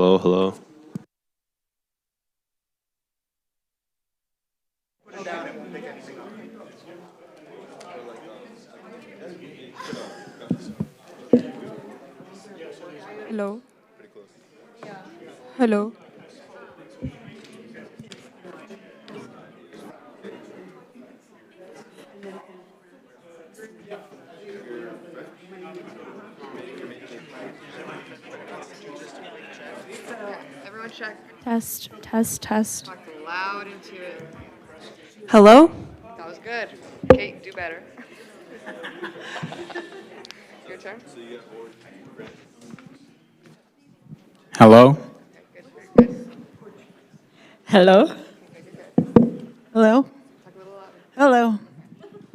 Hello, hello. Hello. Hello. Everyone check. Test, test, test. Talk loud into it. Hello? That was good. Kate, do better. Your turn. Hello? Okay, good, very good. Hello? Okay, good. Hello? Talk a little louder. Hello?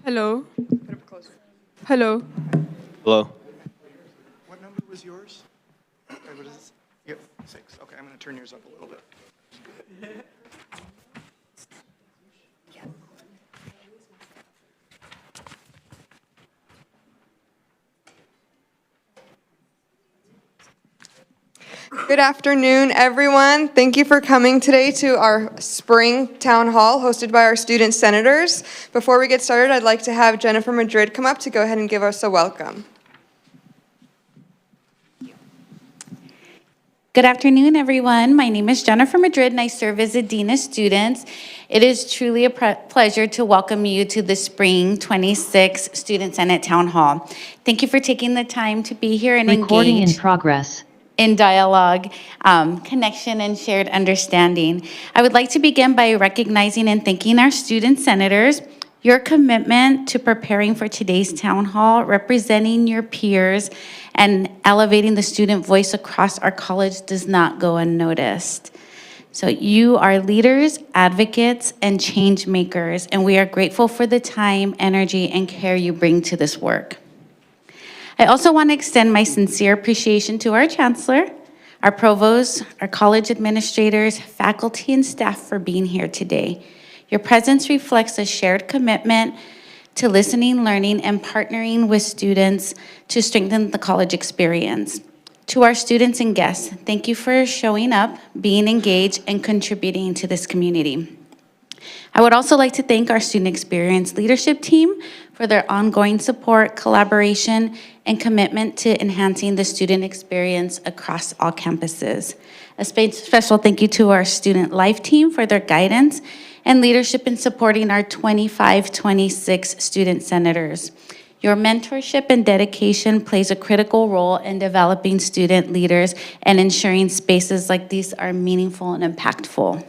Hello. Put it closer. Hello. Hello. What number was yours? What is this? Yep, 6. Okay, I'm going to turn yours up a little bit. Good afternoon, everyone. Thank you for coming today to our spring town hall hosted by our student senators. Before we get started, I'd like to have Jennifer Madrid come up to go ahead and give us a welcome. Good afternoon, everyone. My name is Jennifer Madrid, and I serve as a Dean of Students. It is truly a pleasure to welcome you to the Spring 26 Student Senate Town Hall. Thank you for taking the time to be here and Recording engage in progress. in dialogue, connection, and shared understanding. I would like to begin by recognizing and thanking our student senators. Your commitment to preparing for today's town hall, representing your peers, and elevating the student voice across our college does not go unnoticed. So you are leaders, advocates, and change makers, and we are grateful for the time, energy, and care you bring to this work. I also want to extend my sincere appreciation to our chancellor, our provost, our college administrators, faculty, and staff for being here today. Your presence reflects a shared commitment to listening, learning, and partnering with students to strengthen the college experience. To our students and guests, thank you for showing up, being engaged, and contributing to this community. I would also like to thank our student experience leadership team for their ongoing support, collaboration, and commitment to enhancing the student experience across all campuses. A special thank you to our student life team for their guidance and leadership in supporting our 25-26 student senators. Your mentorship and dedication plays a critical role in developing student leaders and ensuring spaces like these are meaningful and impactful.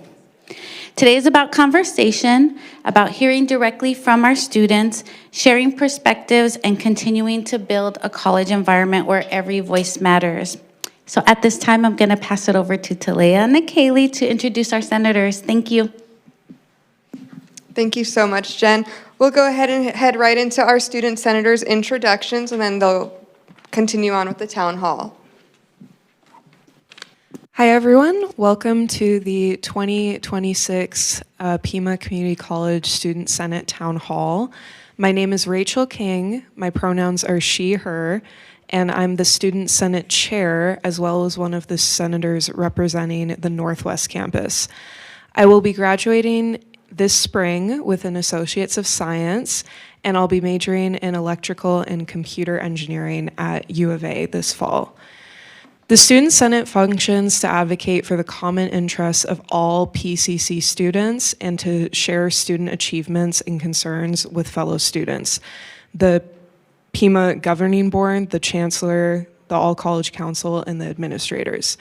Today is about conversation, about hearing directly from our students, sharing perspectives, and continuing to build a college environment where every voice matters. So at this time, I'm going to pass it over to Talea and Kaylee to introduce our senators. Thank you. Thank you so much, Jen. We'll go ahead and head right into our student senators' introductions, and then they'll continue on with the town hall. Hi, everyone. Welcome to the 2026 Pima Community College Student Senate Town Hall. My name is Rachel King. My pronouns are she, her, and I'm the Student Senate Chair, as well as one of the senators representing the Northwest Campus. I will be graduating this spring with an Associates of Science, and I'll be majoring in electrical and computer engineering at U of A this fall. The Student Senate functions to advocate for the common interests of all PCC students and to share student achievements and concerns with fellow students. The Pima Governing Board, the Chancellor, the All-College Council, and the administrators.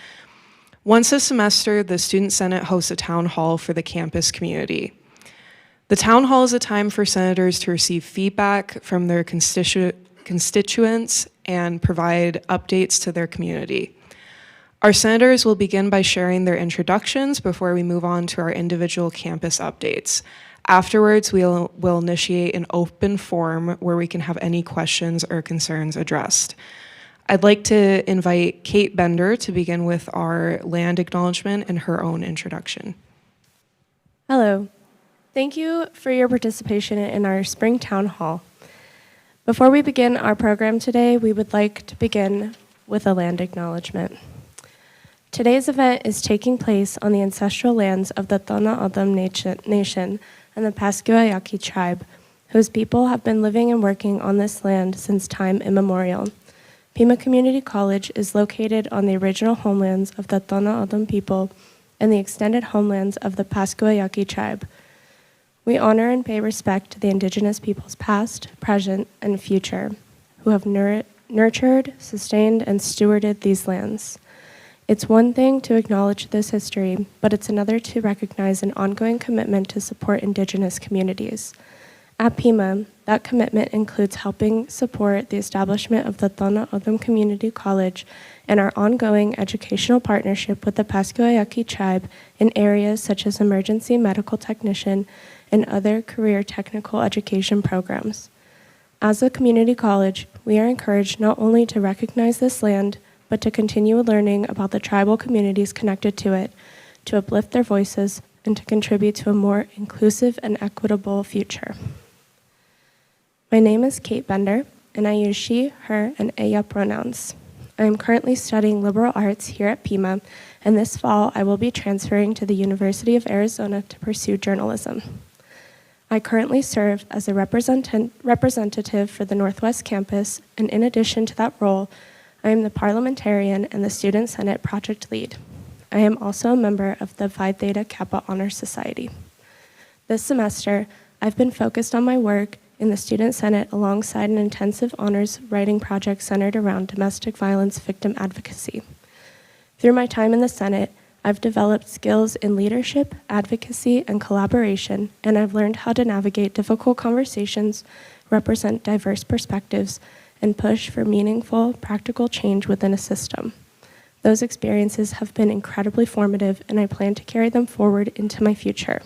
Once a semester, the Student Senate hosts a town hall for the campus community. The town hall is a time for senators to receive feedback from their constituents and provide updates to their community. Our senators will begin by sharing their introductions before we move on to our individual campus updates. Afterwards, we'll initiate an open forum where we can have any questions or concerns addressed. I'd like to invite Kate Bender to begin with our land acknowledgement and her own introduction. Hello. Thank you for your participation in our Spring Town Hall. Before we begin our program today, we would like to begin with a land acknowledgement. Today's event is taking place on the ancestral lands of the Tohono O'odham Nation and the Pascagoyaki tribe, whose people have been living and working on this land since time immemorial. Pima Community College is located on the original homelands of the Tohono O'odham people and the extended homelands of the Pascagoyaki tribe. We honor and pay respect to the indigenous peoples past, present, and future, who have nurtured, sustained, and stewarded these lands. It's one thing to acknowledge this history, but it's another to recognize an ongoing commitment to support indigenous communities. At Pima, that commitment includes helping support the establishment of the Tohono O'odham Community College and our ongoing educational partnership with the Pascagoyaki tribe in areas such as emergency medical technician and other career technical education programs. As a community college, we are encouraged not only to recognize this land, but to continue learning about the tribal communities connected to it, to uplift their voices, and to contribute to a more inclusive and equitable future. My name is Kate Bender, and I use she, her, and ella pronouns. I am currently studying liberal arts here at Pima, and this fall I will be transferring to the University of Arizona to pursue journalism. I currently serve as a representative for the Northwest Campus, and in addition to that role, I am the parliamentarian and the Student Senate project lead. I am also a member of the Phi Theta Kappa Honor Society. This semester, I've been focused on my work in the Student Senate alongside an intensive honors writing project centered around domestic violence victim advocacy. Through my time in the Senate, I've developed skills in leadership, advocacy, and collaboration, and I've learned how to navigate difficult conversations, represent diverse perspectives, and push for meaningful, practical change within a system. Those experiences have been incredibly formative, and I plan to carry them forward into my future.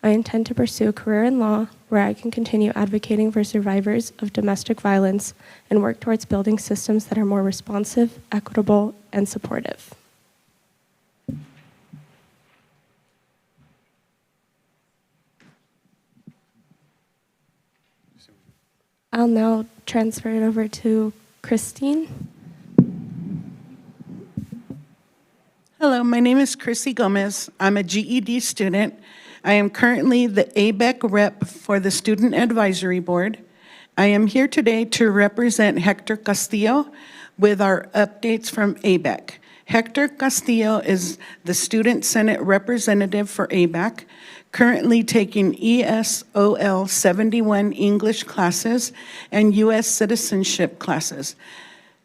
I intend to pursue a career in law where I can continue advocating for survivors of domestic violence and work towards building systems that are more responsive, equitable, and supportive. I'll now transfer it over to Christine. Hello, my name is Chrissy Gomez. I'm a GED student. I am currently the ABEC rep for the Student Advisory Board. I am here today to represent Hector Castillo with our updates from ABEC. Hector Castillo is the Student Senate representative for ABEC, currently taking ESOL 71 English classes and U.S. citizenship classes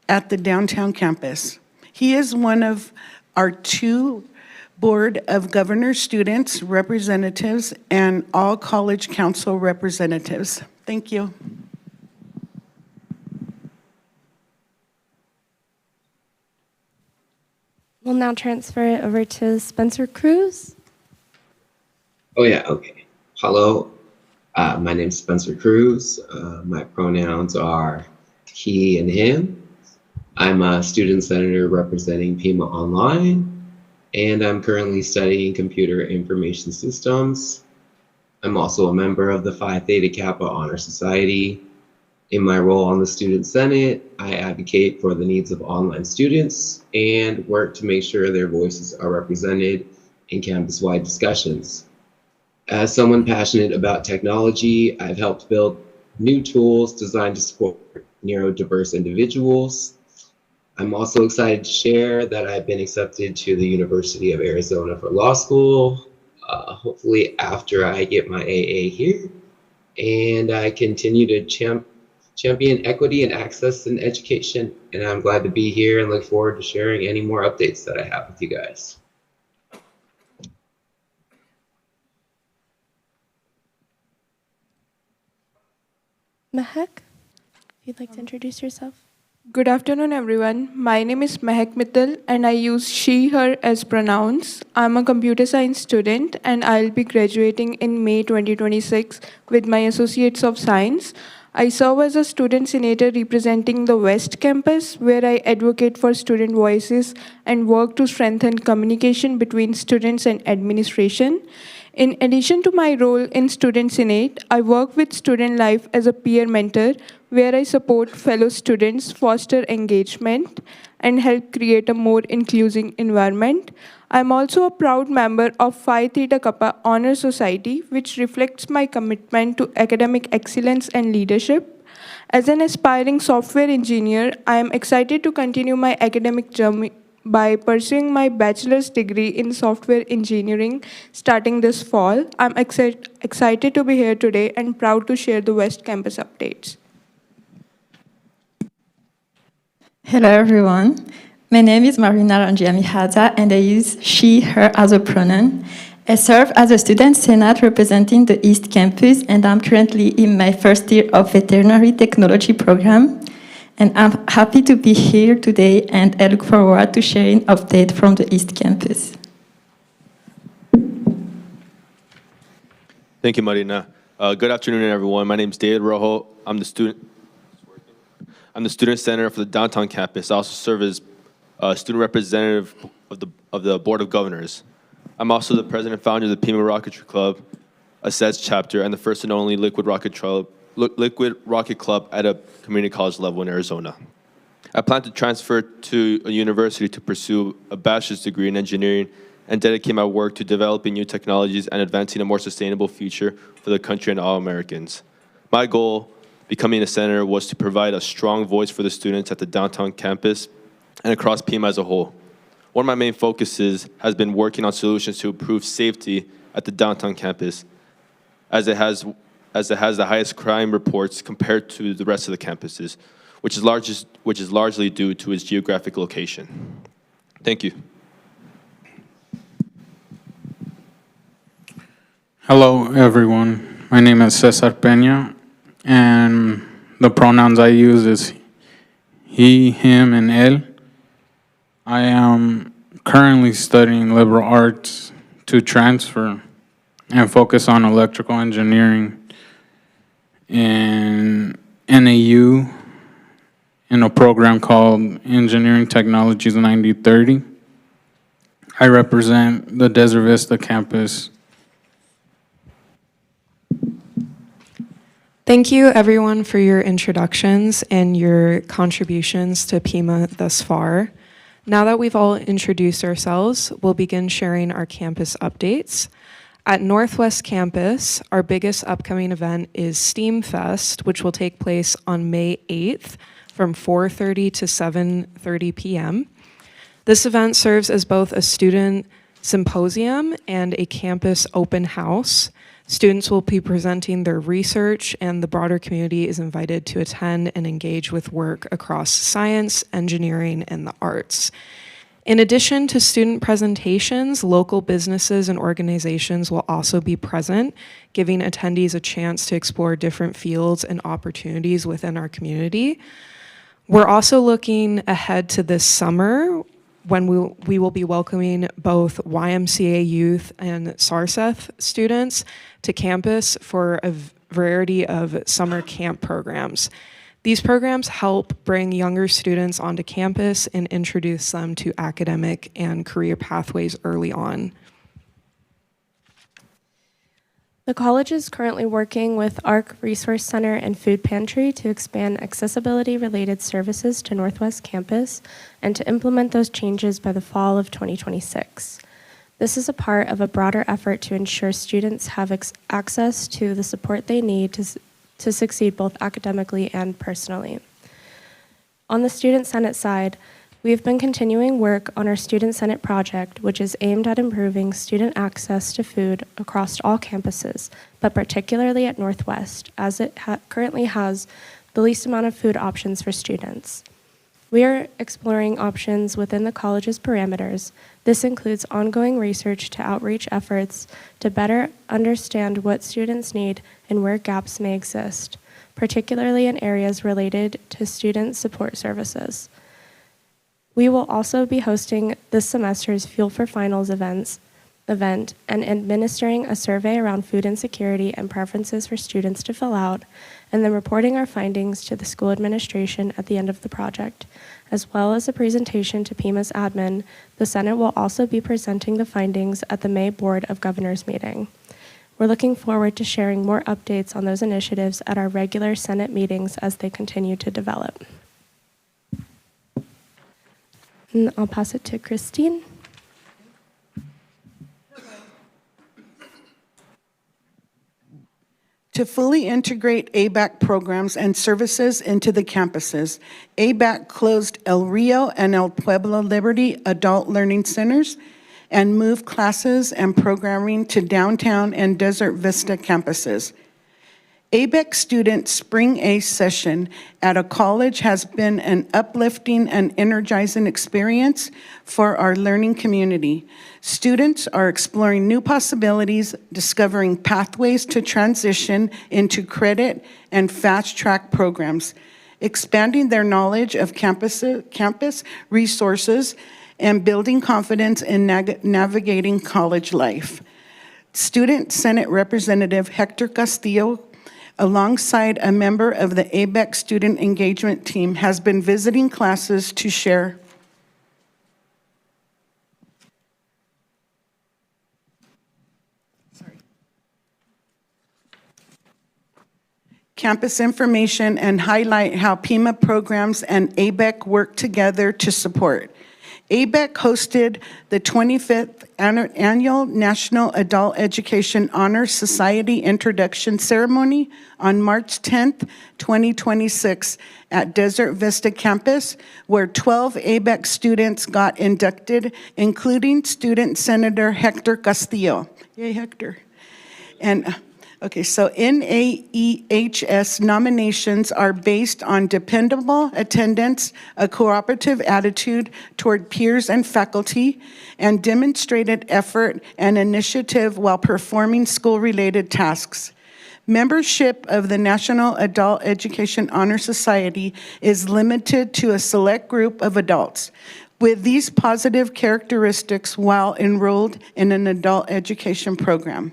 at the downtown campus. He is one of our 2 Board of Governors students representatives and all College Council representatives. Thank you. We'll now transfer it over to Spencer Cruz. Oh yeah, okay. Hello, my name is Spencer Cruz. My pronouns are he and him. I'm a student senator representing Pima Online, and I'm currently studying computer information systems. I'm also a member of the Phi Theta Kappa Honor Society. In my role on the Student Senate, I advocate for the needs of online students and work to make sure their voices are represented in campus-wide discussions. As someone passionate about technology, I've helped build new tools designed to support neurodiverse individuals. I'm also excited to share that I've been accepted to the University of Arizona for law school, hopefully after I get my AA here. And I continue to champion equity and access in education. And I'm glad to be here and look forward to sharing any more updates that I have with you guys. Mehek, if you'd like to introduce yourself. Good afternoon, everyone. My name is Mehek Mittal, and I use she, her as pronouns. I'm a computer science student, and I'll be graduating in May 2026 with my Associates of Science. I serve as a student senator representing the West Campus, where I advocate for student voices and work to strengthen communication between students and administration. In addition to my role in Student Senate, I work with Student Life as a peer mentor, where I support fellow students, foster engagement, and help create a more inclusive environment. I'm also a proud member of Phi Theta Kappa Honor Society, which reflects my commitment to academic excellence and leadership. As an aspiring software engineer, I am excited to continue my academic journey by pursuing my bachelor's degree in software engineering starting this fall. I'm excited to be here today and proud to share the West Campus updates. Hello, everyone. My name is Marina Rangiami Haza, and I use she, her as a pronoun. I serve as a student senate representing the East Campus, and I'm currently in my first year of veterinary technology program. And I'm happy to be here today, and I look forward to sharing updates from the East Campus. Thank you, Marina. Good afternoon, everyone. My name is David Rojo. I'm the student senator for the downtown campus. I also serve as student representative of the Board of Governors. I'm also the president and founder of the Pima Rocketry Club, a SEDS chapter, and the first and only liquid rocket club at a community college level in Arizona. I plan to transfer to a university to pursue a bachelor's degree in engineering and dedicate my work to developing new technologies and advancing a more sustainable future for the country and all Americans. My goal, becoming a senator, was to provide a strong voice for the students at the downtown campus and across Pima as a whole. One of my main focuses has been working on solutions to improve safety at the downtown campus, as it has the highest crime reports compared to the rest of the campuses, which is largely due to its geographic location. Thank you. Hello, everyone. My name is Cesar Peña, and the pronouns I use is he, him, and él. I am currently studying liberal arts to transfer and focus on electrical engineering in NAU in a program called Engineering Technologies 9030. I represent the Desert Vista campus. Thank you, everyone, for your introductions and your contributions to Pima thus far. Now that we've all introduced ourselves, we'll begin sharing our campus updates. At Northwest Campus, our biggest upcoming event is STEAM Fest, which will take place on May 8th from 4:30 to 7:30 p.m. This event serves as both a student symposium and a campus open house. Students will be presenting their research, and the broader community is invited to attend and engage with work across science, engineering, and the arts. In addition to student presentations, local businesses and organizations will also be present, giving attendees a chance to explore different fields and opportunities within our community. We're also looking ahead to this summer, when we will be welcoming both YMCA youth and SARSEF students to campus for a variety of summer camp programs. These programs help bring younger students onto campus and introduce them to academic and career pathways early on. The college is currently working with ARC Resource Center and Food Pantry to expand accessibility-related services to Northwest Campus and to implement those changes by the fall of 2026. This is a part of a broader effort to ensure students have access to the support they need to succeed both academically and personally. On the Student Senate side, we have been continuing work on our Student Senate project, which is aimed at improving student access to food across all campuses, but particularly at Northwest, as it currently has the least amount of food options for students. We are exploring options within the college's parameters. This includes ongoing research to outreach efforts to better understand what students need and where gaps may exist, particularly in areas related to student support services. We will also be hosting this semester's Fuel for Finals event and administering a survey around food insecurity and preferences for students to fill out, and then reporting our findings to the school administration at the end of the project. As well as a presentation to Pima's admin, the Senate will also be presenting the findings at the May Board of Governors meeting. We're looking forward to sharing more updates on those initiatives at our regular Senate meetings as they continue to develop. And I'll pass it to Christine. To fully integrate ABAC programs and services into the campuses, ABAC closed El Rio and El Pueblo Liberty Adult Learning Centers and moved classes and programming to downtown and Desert Vista campuses. ABEC student Spring A session at a college has been an uplifting and energizing experience for our learning community. Students are exploring new possibilities, discovering pathways to transition into credit and fast-track programs, expanding their knowledge of campus resources, and building confidence in navigating college life. Student Senate Representative Hector Castillo, alongside a member of the ABEC student engagement team, has been visiting classes to share campus information and highlight how Pima programs and ABEC work together to support. ABEC hosted the 25th Annual National Adult Education Honor Society Introduction Ceremony on March 10th, 2026 at Desert Vista Campus, where 12 ABEC students got inducted, including Student Senator Hector Castillo. Yay, Hector. And okay, so NAEHS nominations are based on dependable attendance, a cooperative attitude toward peers and faculty, and demonstrated effort and initiative while performing school-related tasks. Membership of the National Adult Education Honor Society is limited to a select group of adults with these positive characteristics while enrolled in an adult education program.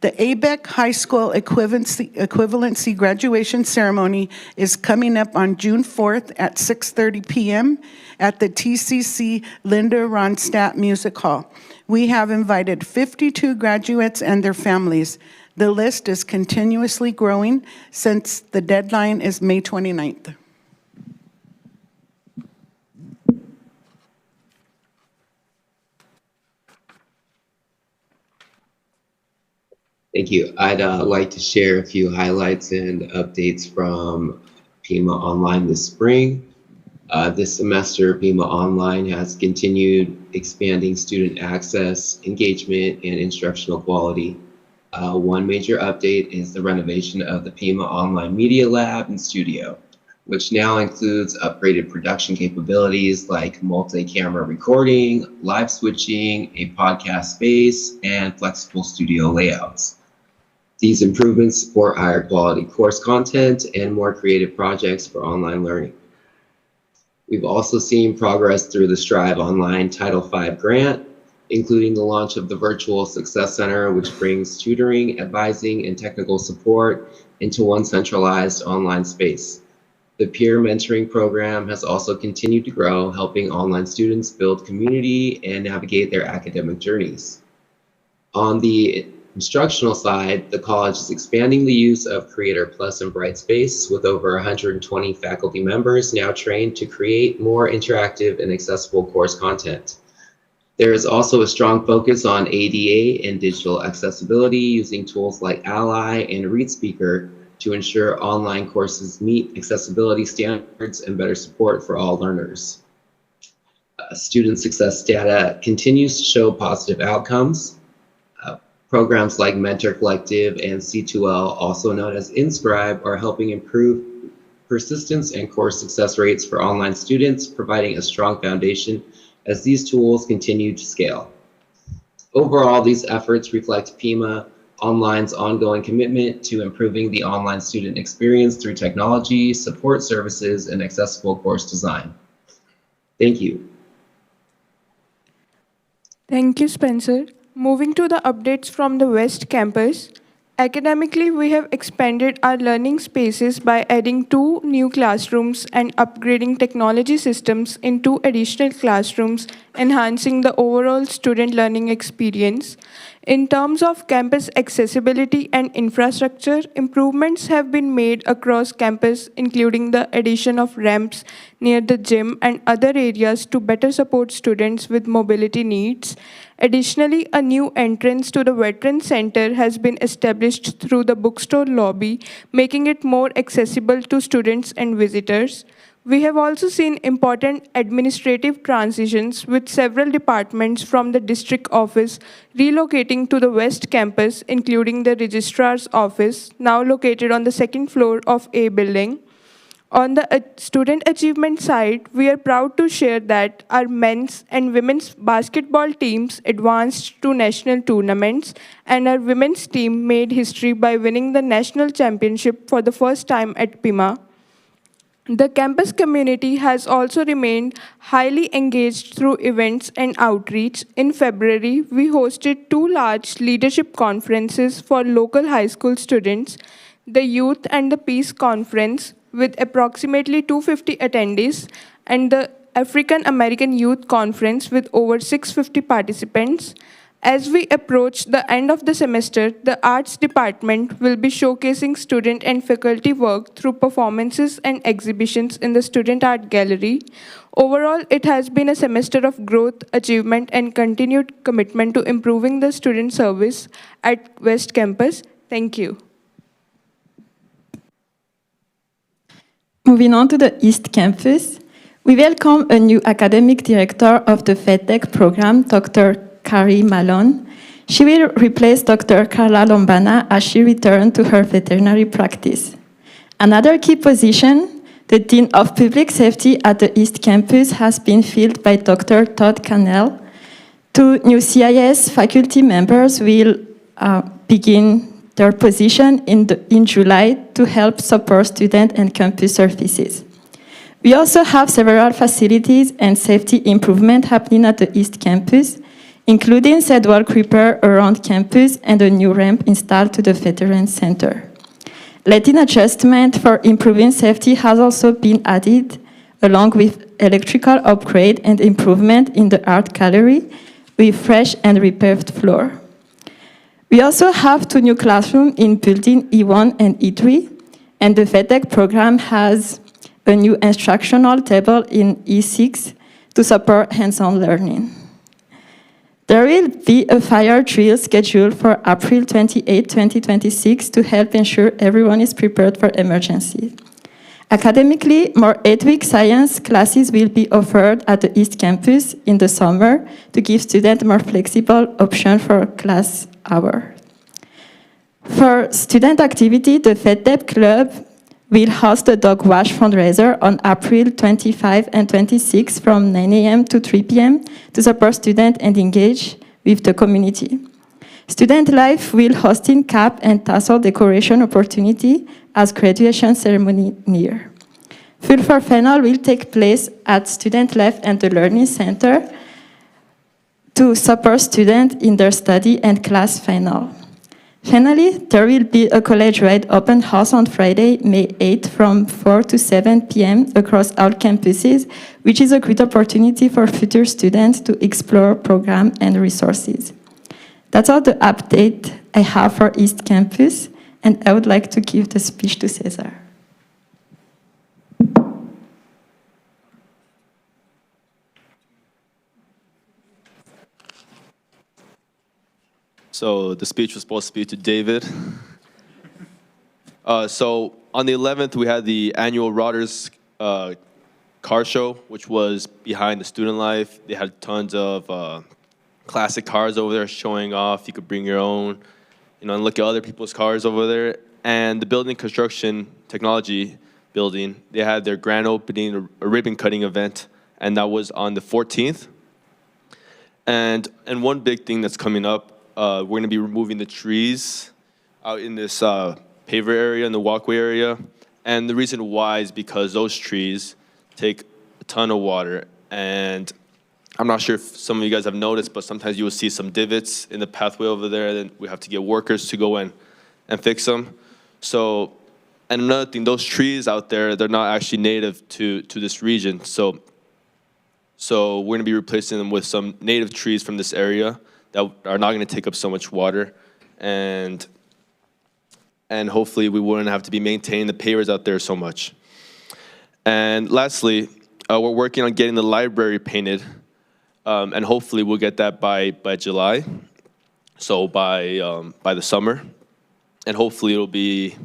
The ABEC High School equivalency graduation ceremony is coming up on June 4th at 6:30 p.m. at the TCC Linda Ronstadt Music Hall. We have invited 52 graduates and their families. The list is continuously growing since the deadline is May 29th. Thank you. I'd like to share a few highlights and updates from Pima Online this spring. This semester, Pima Online has continued expanding student access, engagement, and instructional quality. One major update is the renovation of the Pima Online Media Lab and Studio, which now includes upgraded production capabilities like multi-camera recording, live switching, a podcast space, and flexible studio layouts. These improvements support higher quality course content and more creative projects for online learning. We've also seen progress through the Strive Online Title V grant, including the launch of the Virtual Success Center, which brings tutoring, advising, and technical support into one centralized online space. The peer mentoring program has also continued to grow, helping online students build community and navigate their academic journeys. On the instructional side, the college is expanding the use of Creator Plus and Brightspace, with over 120 faculty members now trained to create more interactive and accessible course content. There is also a strong focus on ADA and digital accessibility using tools like Ally and ReadSpeaker to ensure online courses meet accessibility standards and better support for all learners. Student success data continues to show positive outcomes. Programs like Mentor Collective and C2L, also known as Inscribe, are helping improve persistence and course success rates for online students, providing a strong foundation as these tools continue to scale. Overall, these efforts reflect Pima Online's ongoing commitment to improving the online student experience through technology, support services, and accessible course design. Thank you. Thank you, Spencer. Moving to the updates from the West Campus. Academically, we have expanded our learning spaces by adding 2 new classrooms and upgrading technology systems in 2 additional classrooms enhancing the overall student learning experience. In terms of campus accessibility and infrastructure, improvements have been made across campus, including the addition of ramps near the gym and other areas to better support students with mobility needs. Additionally, a new entrance to the Veteran Center has been established through the bookstore lobby, making it more accessible to students and visitors. We have also seen important administrative transitions with several departments from the district office relocating to the West Campus, including the Registrar's Office, now located on the second floor of A building. On the student achievement side, we are proud to share that our men's and women's basketball teams advanced to national tournaments, and our women's team made history by winning the national championship for the first time at Pima. The campus community has also remained highly engaged through events and outreach. In February, we hosted two large leadership conferences for local high school students, the Youth and the Peace Conference, with approximately 250 attendees, and the African American Youth Conference with over 650 participants. As we approach the end of the semester, the Arts Department will be showcasing student and faculty work through performances and exhibitions in the Student Art Gallery. Overall, it has been a semester of growth, achievement, and continued commitment to improving the student service at West Campus. Thank you. Moving on to the East Campus, we welcome a new academic director of the FedTech program, Dr. Carrie Malone. She will replace Dr. Carla Lombana as she returns to her veterinary practice. Another key position, the Dean of Public Safety at the East Campus, has been filled by Dr. Todd Cannell. Two new CIS faculty members will begin their position in July to help support student and campus services. We also have several facilities and safety improvement happening at the East Campus, including sidewalk repair around campus and a new ramp installed to the Veteran Center. Lighting adjustment for improving safety has also been added, along with electrical upgrade and improvement in the art gallery with fresh and repaved floor. We also have two new classrooms in building E1 and E3, and the VETEC program has a new instructional table in E6 to support hands-on learning. There will be a fire drill scheduled for April 28, 2026 to help ensure everyone is prepared for emergency. Academically, more 8-week science classes will be offered at the East Campus in the summer to give students more flexible options for class hours. For student activity, the FedDep Club will host a dog wash fundraiser on April 25 and 26 from 9 a.m. to 3 p.m. to support students and engage with the community. Student Life will host in cap and tassel decoration opportunity as graduation ceremony near. Full for Final will take place at Student Life and the Learning Center to support students in their study and class final. Finally, there will be a college-wide open house on Friday, May 8 from 4 to 7 p.m. across all campuses, which is a great opportunity for future students to explore programs and resources. That's all the update I have for East Campus, and I would like to give the speech to Cesar. So the speech was supposed to be to David. So on the 11th, we had the annual Rotters car show, which was behind the Student Life. They had tons of classic cars over there showing off. You could bring your own, and look at other people's cars over there. And the building construction technology building, they had their grand opening, a ribbon cutting event, and that was on the 14th. And one big thing that's coming up, we're going to be removing the trees out in this paver area, in the walkway area. And the reason why is because those trees take a ton of water. And I'm not sure if some of you guys have noticed, but sometimes you will see some divots in the pathway over there. Then we have to get workers to go in and fix them. So, and another thing, those trees out there, they're not actually native to this region. So So we're going to be replacing them with some native trees from this area that are not going to take up so much water, and hopefully we wouldn't have to be maintaining the pavers out there so much. And lastly, we're working on getting the library painted, and hopefully we'll get that by July, so by the summer, and hopefully it'll be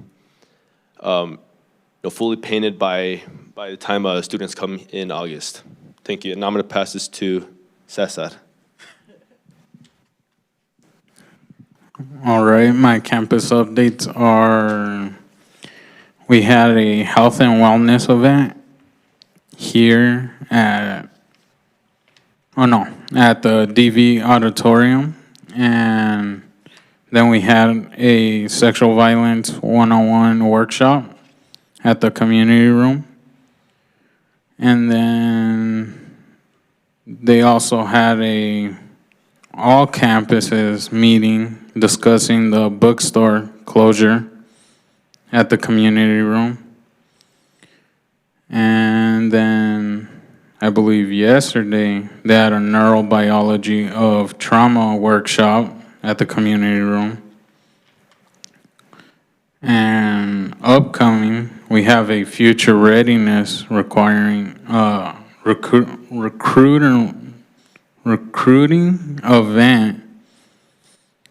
fully painted by the time students come in August. Thank you. And now I'm going to pass this to Cesar. All right, my campus updates are, we had a health and wellness event here at the DV auditorium, and then we had a sexual violence 101 workshop at the community room. And then they also had a all campuses meeting discussing the bookstore closure at the community room. And then I believe yesterday they had a neurobiology of trauma workshop at the community room. And upcoming, we have a future readiness requiring recruiting event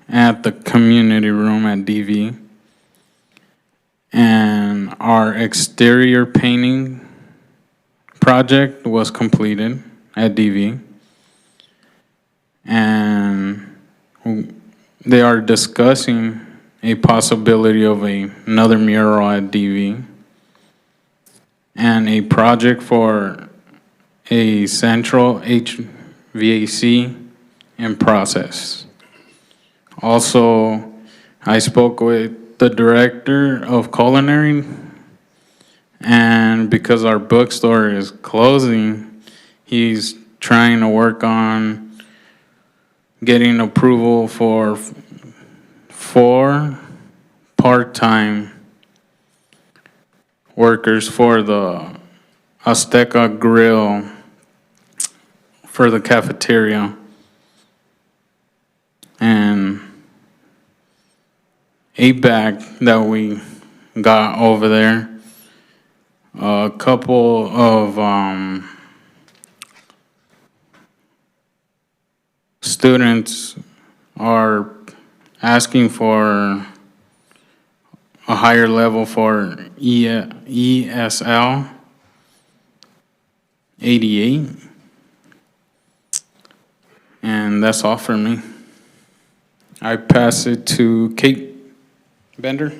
at the community room at DV. And our exterior painting project was completed at DV. And they are discussing a possibility of another mural at DV and a project for a central HVAC in process. Also, I spoke with the director of culinary, and because our bookstore is closing, he's trying to work on getting approval for 4 part-time workers for the Azteca Grill for the cafeteria. And a bag that we got over there, a couple of students are asking for a higher level for ESL 88. And that's all for me. I pass it to Kate Bender.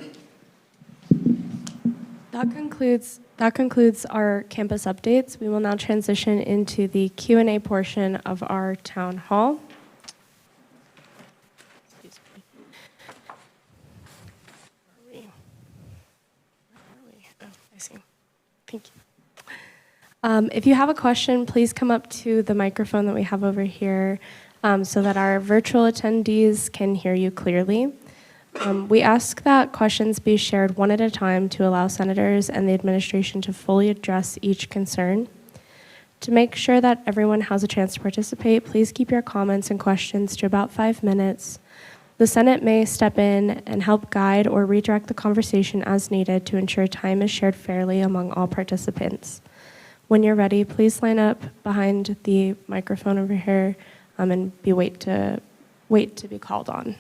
That concludes our campus updates. We will now transition into the Q&A portion of our town hall. Thank you. If you have a question, please come up to the microphone that we have over here so that our virtual attendees can hear you clearly. We ask that questions be shared one at a time to allow senators and the administration to fully address each concern. To make sure that everyone has a chance to participate, please keep your comments and questions to about 5 minutes. The Senate may step in and help guide or redirect the conversation as needed to ensure time is shared fairly among all participants. When you're ready, please line up behind the microphone over here and wait to be called on.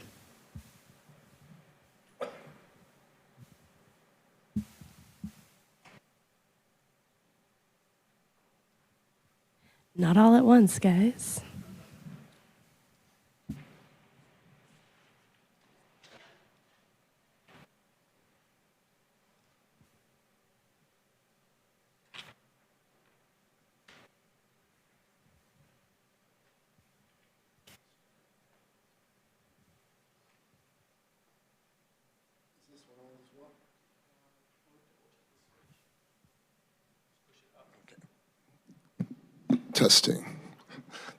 Not all at once, guys. Testing.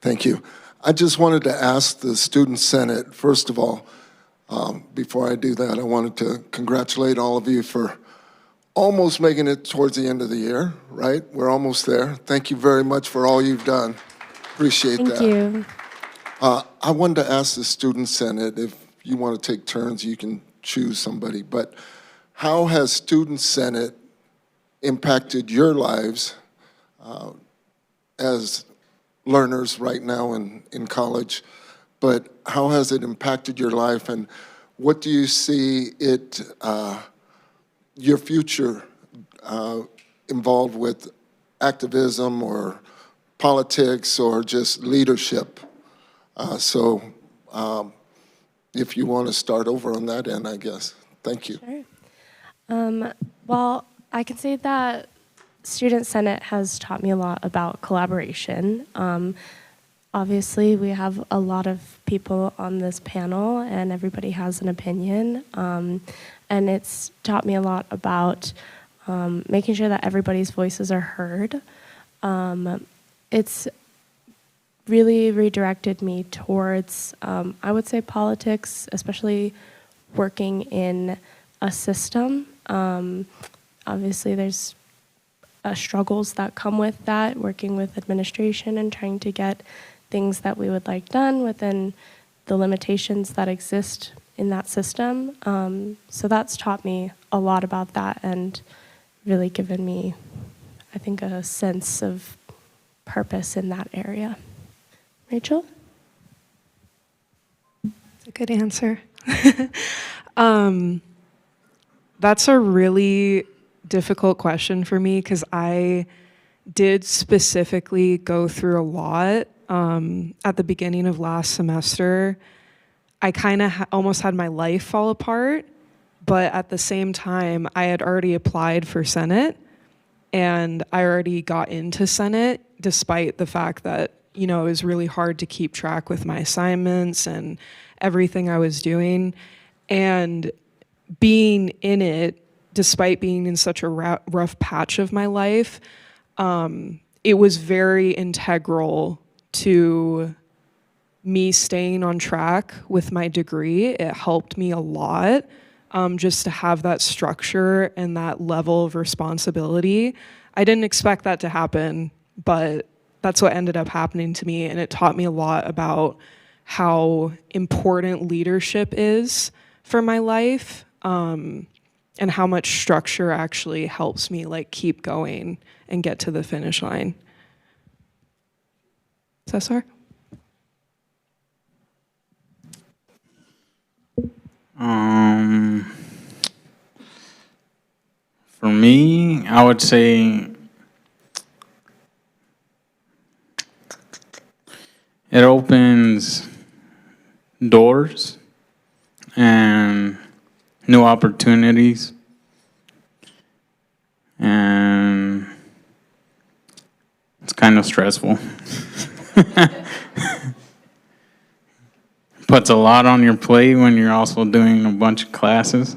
Thank you. I just wanted to ask the Student Senate, first of all, before I do that, I wanted to congratulate all of you for almost making it towards the end of the year, right? We're almost there. Thank you very much for all you've done. Appreciate Thank that. you. I wanted to ask the Student Senate, if you want to take turns, you can choose somebody, but how has Student Senate impacted your lives as learners right now in college, but how has it impacted your life, and what do you see your future involved with activism or politics or just leadership? If you want to start over on that end, I guess. Thank you. Sure. Well, I can say that Student Senate has taught me a lot about collaboration. Obviously, we have a lot of people on this panel, and everybody has an opinion. And it's taught me a lot about making sure that everybody's voices are heard. It's really redirected me towards, I would say, politics, especially working in a system. Obviously, there's struggles that come with that, working with administration and trying to get things that we would like done within the limitations that exist in that system. So that's taught me a lot about that and really given me, I think, a sense of purpose in that area. Rachel? That's a good answer. That's a really difficult question for me because I did specifically go through a lot at the beginning of last semester. I kind of almost had my life fall apart, but at the same time, I had already applied for Senate and I already got into Senate despite the fact that, you know, it was really hard to keep track with my assignments and everything I was doing. And being in it, despite being in such a rough patch of my life, it was very integral to me staying on track with my degree. It helped me a lot just to have that structure and that level of responsibility. I didn't expect that to happen, but that's what ended up happening to me, and it taught me a lot about how important leadership is for my life, and how much structure actually helps me like keep going and get to the finish line. Cesar? For me, I would say it opens doors and new opportunities, and it's kind of stressful. Puts a lot on your plate when you're also doing a bunch of classes.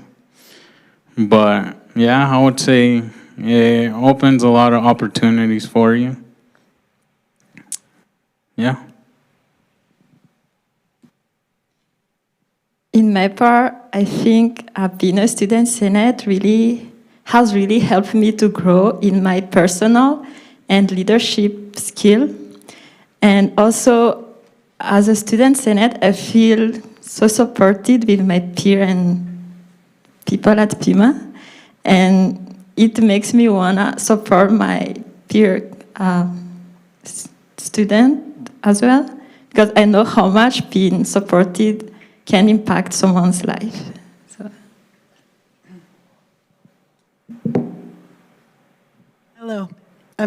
But yeah, I would say it opens a lot of opportunities for you. Yeah. In my part, I think being a student senate has really helped me to grow in my personal and leadership skill. And also, as a student senate, I feel so supported with my peer and people at Pima. And it makes me want to support my peer student as well, because I know how much being supported can impact someone's life. So. Hello.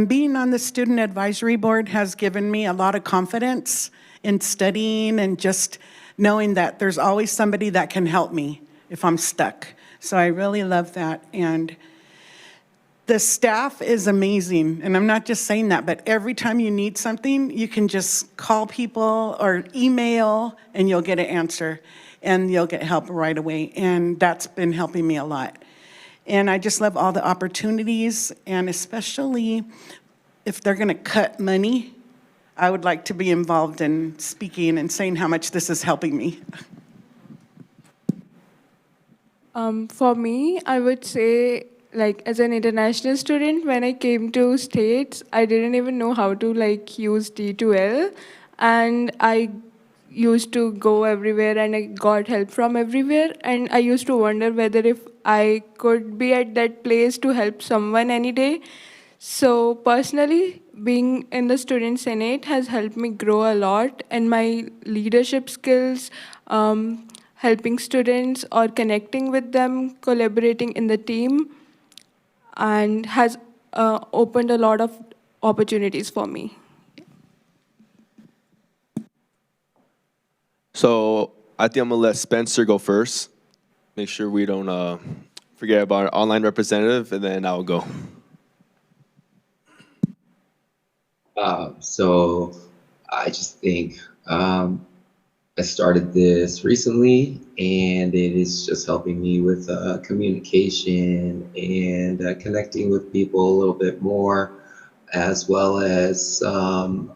Being on the Student Advisory Board has given me a lot of confidence in studying and just knowing that there's always somebody that can help me if I'm stuck. So I really love that. And the staff is amazing. And I'm not just saying that, but every time you need something, you can just call people or email and you'll get an answer and you'll get help right away. And that's been helping me a lot. And I just love all the opportunities, and especially if they're going to cut money, I would like to be involved in speaking and saying how much this is helping me. For me, I would say like as an international student, when I came to States, I didn't even know how to like use D2L, and I used to go everywhere and I got help from everywhere, and I used to wonder whether if I could be at that place to help someone any day. So personally, being in the student senate has helped me grow a lot, and my leadership skills, helping students or connecting with them, collaborating in the team, and has opened a lot of opportunities for me. So I think I'm gonna let Spencer go first. Make sure we don't forget about our online representative, and then I'll go. So I just think I started this recently, and it is just helping me with communication and connecting with people a little bit more, as well as some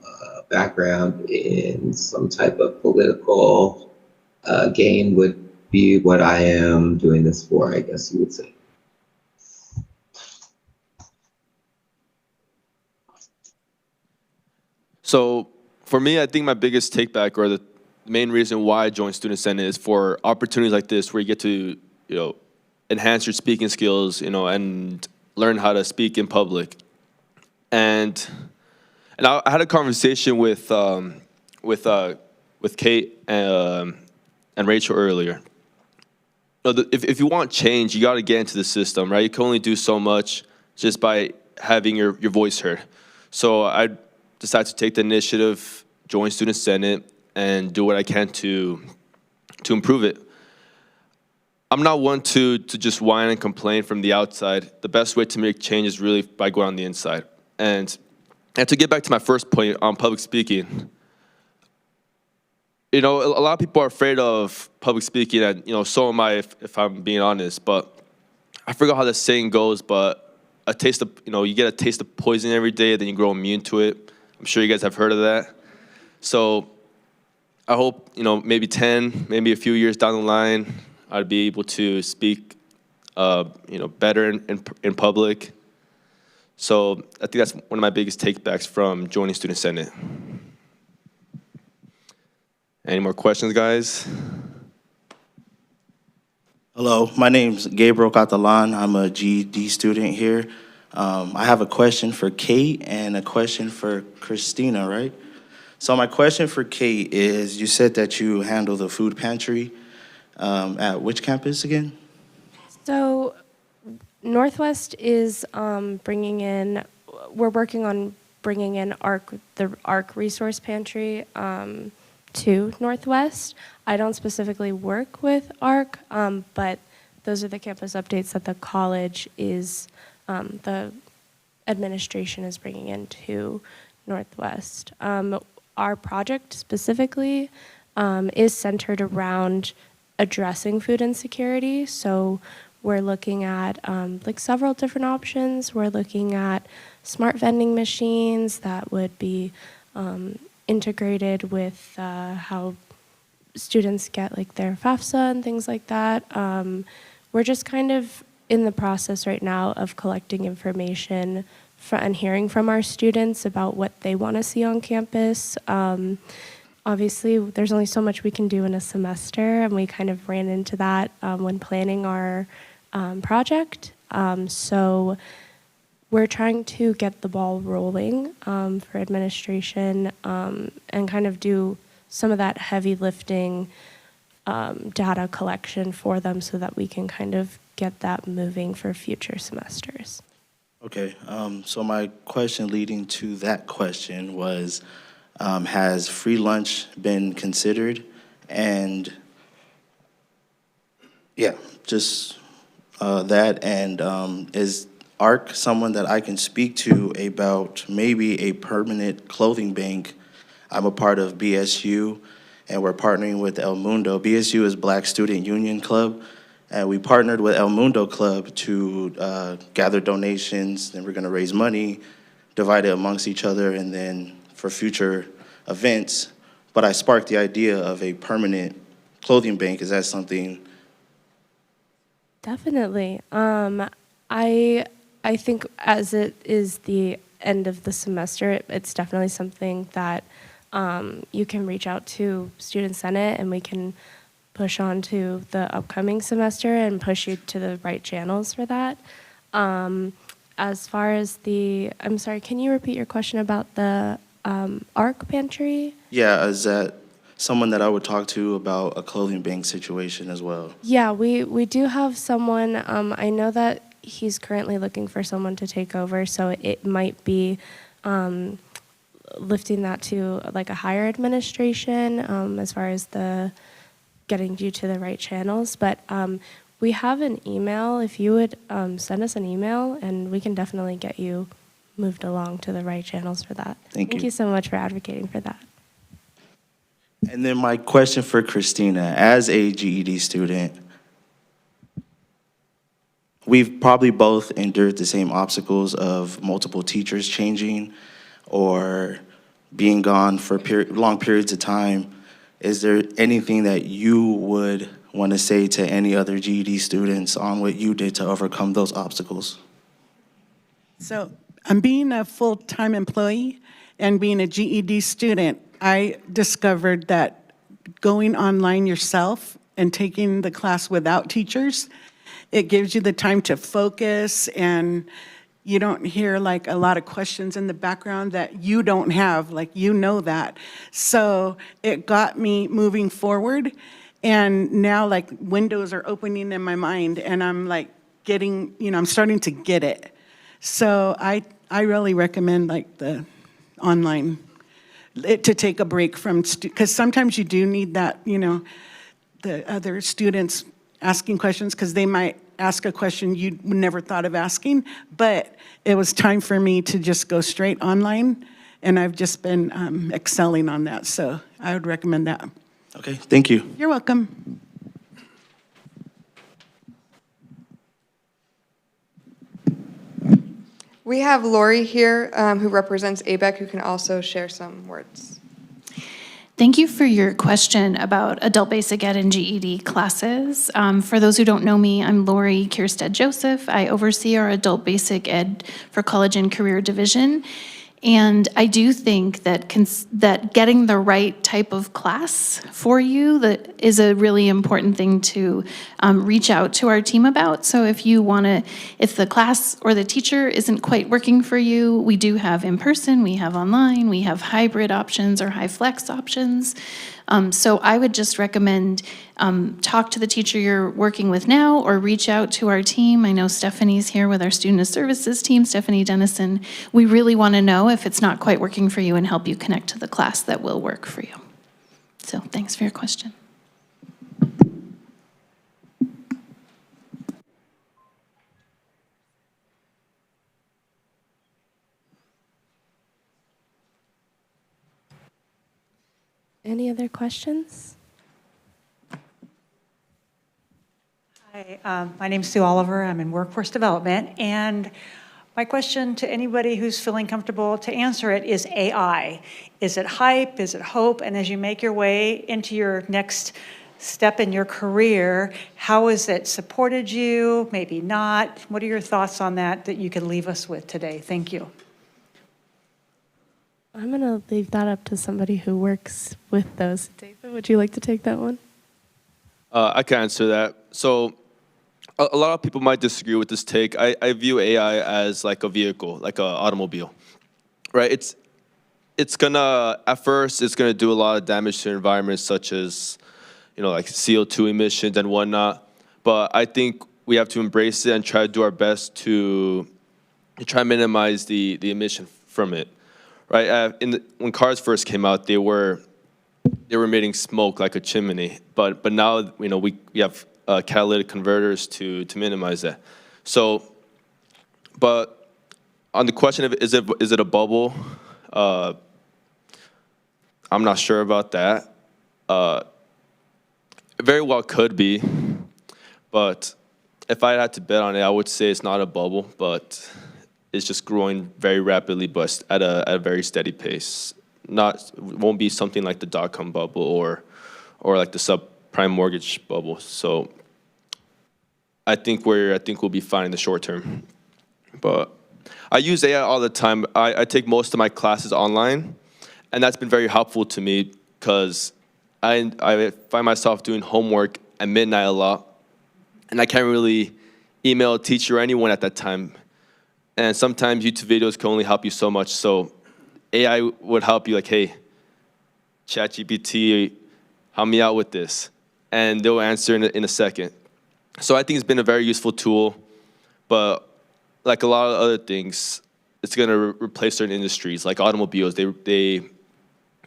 background in some type of political gain would be what I am doing this for, I guess you would say. So for me, I think my biggest take back, or the main reason why I joined Student Senate, is for opportunities like this where you get to, enhance your speaking skills, and learn how to speak in public. And I had a conversation with Kate and Rachel earlier. If you want change, you got to get into the system, right? You can only do so much just by having your voice heard. So I decided to take the initiative, join Student Senate, and do what I can to improve it. I'm not one to just whine and complain from the outside. The best way to make change is really by going on the inside. And to get back to my first point on public speaking, a lot of people are afraid of public speaking, and so am I, if I'm being honest. But I forgot how the saying goes, but a taste of, you get a taste of poison every day, then you grow immune to it. I'm sure you guys have heard of that. So I hope, maybe 10, maybe a few years down the line, I'd be able to speak, better in public. So I think that's one of my biggest takebacks from joining Student Senate. Any more questions, guys? Hello, my name's Gabriel Catalan. I'm a GED student here. I have a question for Kate and a question for Christina, right? So my question for Kate is, you said that you handle the food pantry at which campus again? So Northwest is bringing in, we're working on bringing in the ARC resource pantry to Northwest. I don't specifically work with ARC, but those are the campus updates that the college is, the administration is bringing into Northwest. Our project specifically is centered around addressing food insecurity. So we're looking at like several different options. We're looking at smart vending machines that would be integrated with how students get like their FAFSA and things like that. We're just kind of in the process right now of collecting information and hearing from our students about what they want to see on campus. Obviously, there's only so much we can do in a semester, and we kind of ran into that when planning our project. So we're trying to get the ball rolling for administration and kind of do some of that heavy lifting data collection for them so that we can kind of get that moving for future semesters. Okay, so my question leading to that question was, has free lunch been considered? And yeah, just that. And is ARC someone that I can speak to about maybe a permanent clothing bank? I'm a part of BSU, and we're partnering with El Mundo. BSU is Black Student Union Club, and we partnered with El Mundo Club to gather donations, and we're gonna raise money, divide it amongst each other, and then for future events. But I sparked the idea of a permanent clothing bank. Is that something? Definitely. I think as it is the end of the semester, it's definitely something that you can reach out to Student Senate, and we can push on to the upcoming semester and push you to the right channels for that. As far as I'm sorry, can you repeat your question about the ARC pantry? Yeah, is that someone that I would talk to about a clothing bank situation as well? Yeah, we do have someone. I know that he's currently looking for someone to take over, so it might be lifting that to like a higher administration as far as the getting you to the right channels. But we have an email. If you would send us an email, and we can definitely get you moved along to the right channels for that. Thank you so much for advocating for that. And then my question for Christina, as a GED student, we've probably both endured the same obstacles of multiple teachers changing or being gone for long periods of time. Is there anything that you would want to say to any other GED students on what you did to overcome those obstacles? So I'm being a full-time employee and being a GED student, I discovered that going online yourself and taking the class without teachers, it gives you the time to focus, and you don't hear like a lot of questions in the background that you don't have, like you know that. So it got me moving forward, and now like windows are opening in my mind, and I'm like getting, I'm starting to get it. So I really recommend like the online, to take a break from, because sometimes you do need that, the other students asking questions, because they might ask a question you never thought of asking, but it was time for me to just go straight online, and I've just been excelling on that, so I would recommend that. Okay, thank you. You're welcome. We have Lori here who represents ABEC, who can also share some words. Thank you for your question about adult basic ed and GED classes. For those who don't know me, I'm Lori Kierstead Joseph. I oversee our adult basic ed for college and career division. And I do think that that getting the right type of class for you that is a really important thing to reach out to our team about. So if the class or the teacher isn't quite working for you, we do have in-person, we have online, we have hybrid options or high flex options. So I would just recommend talk to the teacher you're working with now, or reach out to our team. I know Stephanie's here with our Student Services team, Stephanie Dennison. We really want to know if it's not quite working for you and help you connect to the class that will work for you. So thanks for your question. Any other questions? Hi, my name's Sue Oliver. I'm in workforce development, and my question to anybody who's feeling comfortable to answer it is AI. Is it hype? Is it hope? And as you make your way into your next step in your career, how has it supported you? Maybe not. What are your thoughts on that you can leave us with today? Thank you. I'm going to leave that up to somebody who works with those. David, would you like to take that one? I can answer that. So a lot of people might disagree with this take. I view AI as like a vehicle, like an automobile, right? It's gonna, at first, it's gonna do a lot of damage to environments such as, like CO2 emissions and whatnot. But I think we have to embrace it and try to do our best to try to minimize the emission from it, right? When cars first came out, they were emitting smoke like a chimney, but now we have catalytic converters to minimize that. So, but on the question of is it a bubble, I'm not sure about that. It very well could be, but if I had to bet on it, I would say it's not a bubble, but it's just growing very rapidly, but at a very steady pace. Won't be something like the dot-com bubble or like the subprime mortgage bubble. So I think we'll be fine in the short term. But I use AI all the time. I take most of my classes online, and that's been very helpful to me because I find myself doing homework at midnight a lot, and I can't really email a teacher or anyone at that time. And sometimes YouTube videos can only help you so much. So AI would help you like, hey, ChatGPT, help me out with this. And they'll answer in a second. So I think it's been a very useful tool, but like a lot of other things, it's going to replace certain industries, like automobiles. They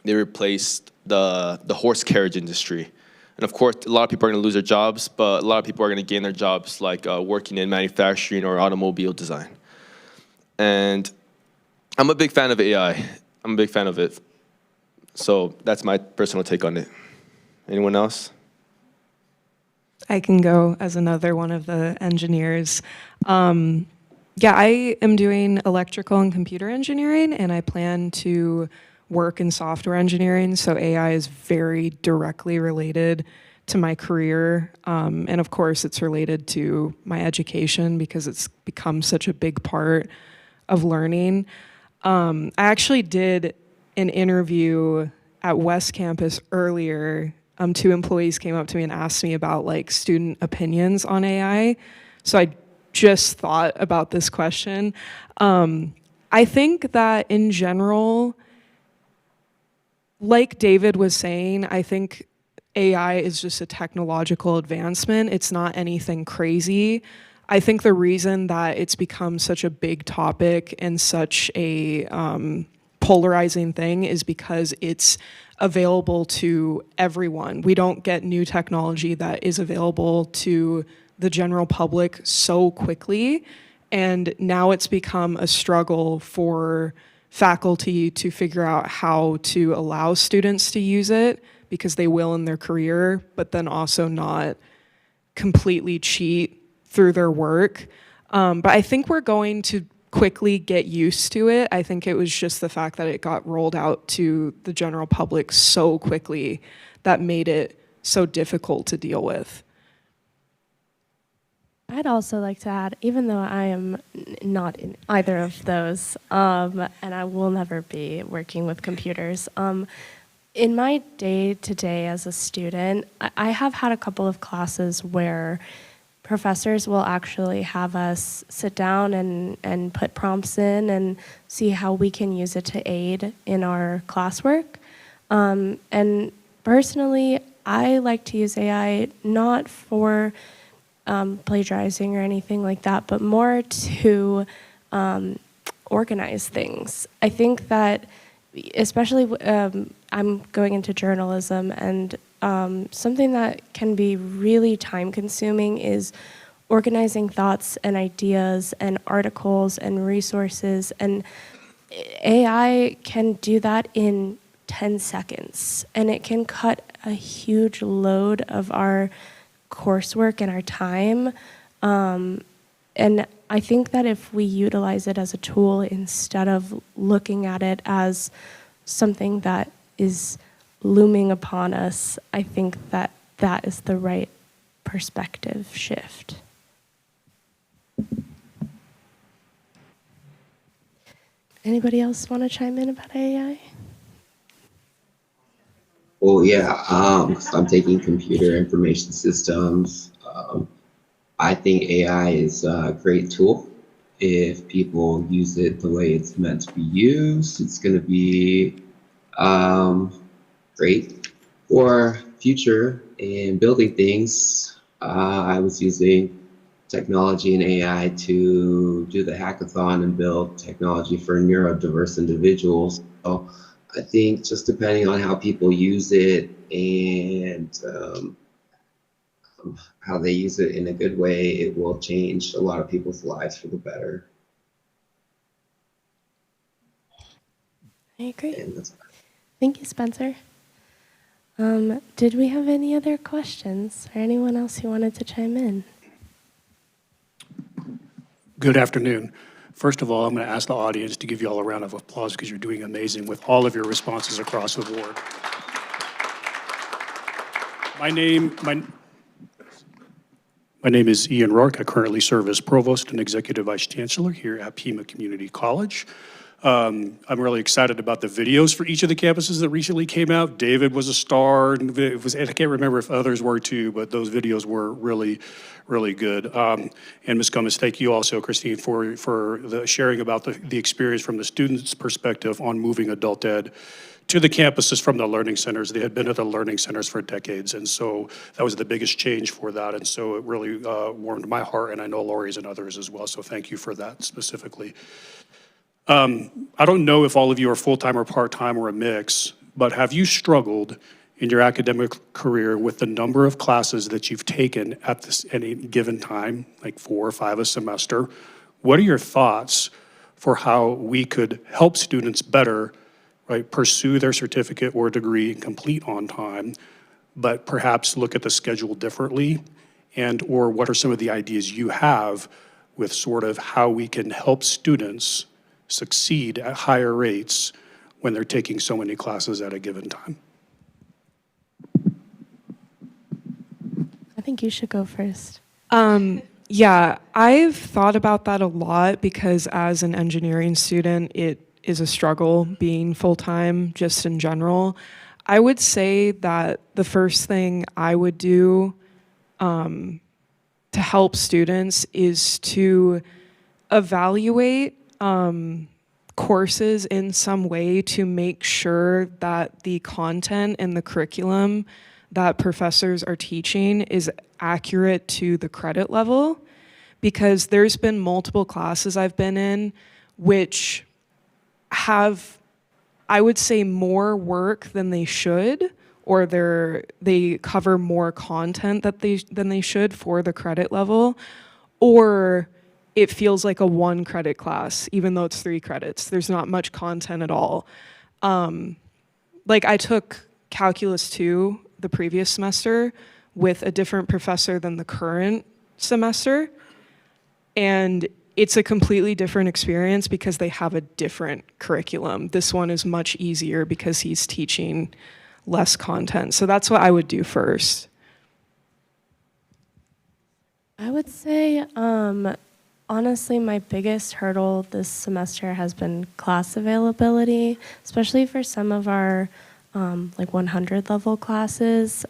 replaced the horse carriage industry. And of course, a lot of people are going to lose their jobs, but a lot of people are going to gain their jobs, like working in manufacturing or automobile design. And I'm a big fan of AI. I'm a big fan of it. So that's my personal take on it. Anyone else? I can go as another one of the engineers. Yeah, I am doing electrical and computer engineering, and I plan to work in software engineering, so AI is very directly related to my career. And of course, it's related to my education because it's become such a big part of learning. I actually did an interview at West Campus earlier. 2 employees came up to me and asked me about like student opinions on AI. So I just thought about this question. I think that in general, like David was saying, I think AI is just a technological advancement. It's not anything crazy. I think the reason that it's become such a big topic and such a polarizing thing is because it's available to everyone. We don't get new technology that is available to the general public so quickly, and now it's become a struggle for faculty to figure out how to allow students to use it because they will in their career, but then also not completely cheat through their work. But I think we're going to quickly get used to it. I think it was just the fact that it got rolled out to the general public so quickly that made it so difficult to deal with. I'd also like to add, even though I am not in either of those, and I will never be working with computers, in my day-to-day as a student, I have had a couple of classes where professors will actually have us sit down and put prompts in and see how we can use it to aid in our classwork. And personally, I like to use AI not for plagiarizing or anything like that, but more to organize things. I think that, especially I'm going into journalism, and something that can be really time consuming is organizing thoughts and ideas and articles and resources, and AI can do that in 10 seconds, and it can cut a huge load of our coursework and our time. And I think that if we utilize it as a tool instead of looking at it as something that is looming upon us, I think that that is the right perspective shift. Anybody else want to chime in about AI? Well, yeah, 'cause I'm taking computer information systems. I think AI is a great tool. If people use it the way it's meant to be used, it's going to be great for future in building things. I was using technology and AI to do the hackathon and build technology for neurodiverse individuals. So I think just depending on how people use it and how they use it in a good way, it will change a lot of people's lives for the better. I agree. Thank you, Spencer. Did we have any other questions or anyone else who wanted to chime in? Good afternoon. First of all, I'm going to ask the audience to give you all a round of applause because you're doing amazing with all of your responses across the board. My name is Ian Rourke. I currently serve as Provost and Executive Vice Chancellor here at Pima Community College. I'm really excited about the videos for each of the campuses that recently came out. David was a star, and I can't remember if others were too, but those videos were really, really good. And Ms. Gomez, thank you also, Christine, for the sharing about the experience from the students' perspective on moving adult ed to the campuses from the learning centers. They had been at the learning centers for decades, and so that was the biggest change for that, and so it really warmed my heart, and I know Lori's and others as well, so thank you for that specifically. I don't know if all of you are full-time or part-time or a mix, but have you struggled in your academic career with the number of classes that you've taken at any given time, like 4 or 5 a semester? What are your thoughts for how we could help students better, right, pursue their certificate or degree and complete on time, but perhaps look at the schedule differently? And or what are some of the ideas you have with sort of how we can help students succeed at higher rates when they're taking so many classes at a given time? I think you should go first. Yeah, I've thought about that a lot because as an engineering student, it is a struggle being full-time just in general. I would say that the first thing I would do to help students is to evaluate courses in some way to make sure that the content and the curriculum that professors are teaching is accurate to the credit level, because there's been multiple classes I've been in which have, I would say, more work than they should, or they cover more content than they should for the credit level, or it feels like a 1 credit class, even though it's 3 credits. There's not much content at all. Like I took Calculus 2 the previous semester with a different professor than the current semester, and it's a completely different experience because they have a different curriculum. This one is much easier because he's teaching less content. So that's what I would do first. I would say, honestly, my biggest hurdle this semester has been class availability, especially for some of our like 100 level classes.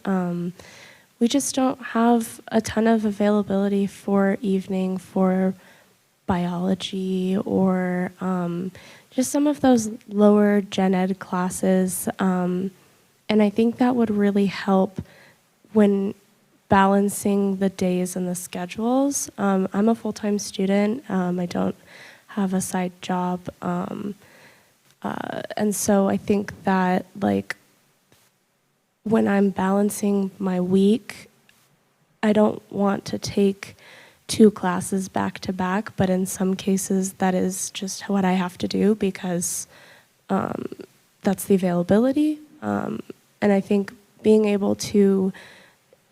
We just don't have a ton of availability for evening, for biology, or just some of those lower gen ed classes. And I think that would really help when balancing the days and the schedules. I'm a full-time student. I don't have a side job. And so I think that, like, when I'm balancing my week, I don't want to take 2 classes back to back, but in some cases that is just what I have to do because that's the availability. And I think being able to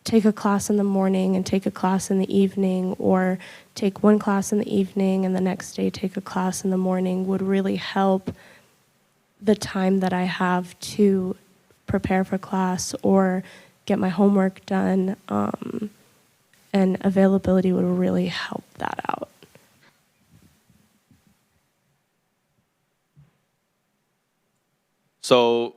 take a class in the morning and take a class in the evening, or take 1 class in the evening and the next day take a class in the morning, would really help the time that I have to prepare for class or get my homework done. And availability would really help that out. So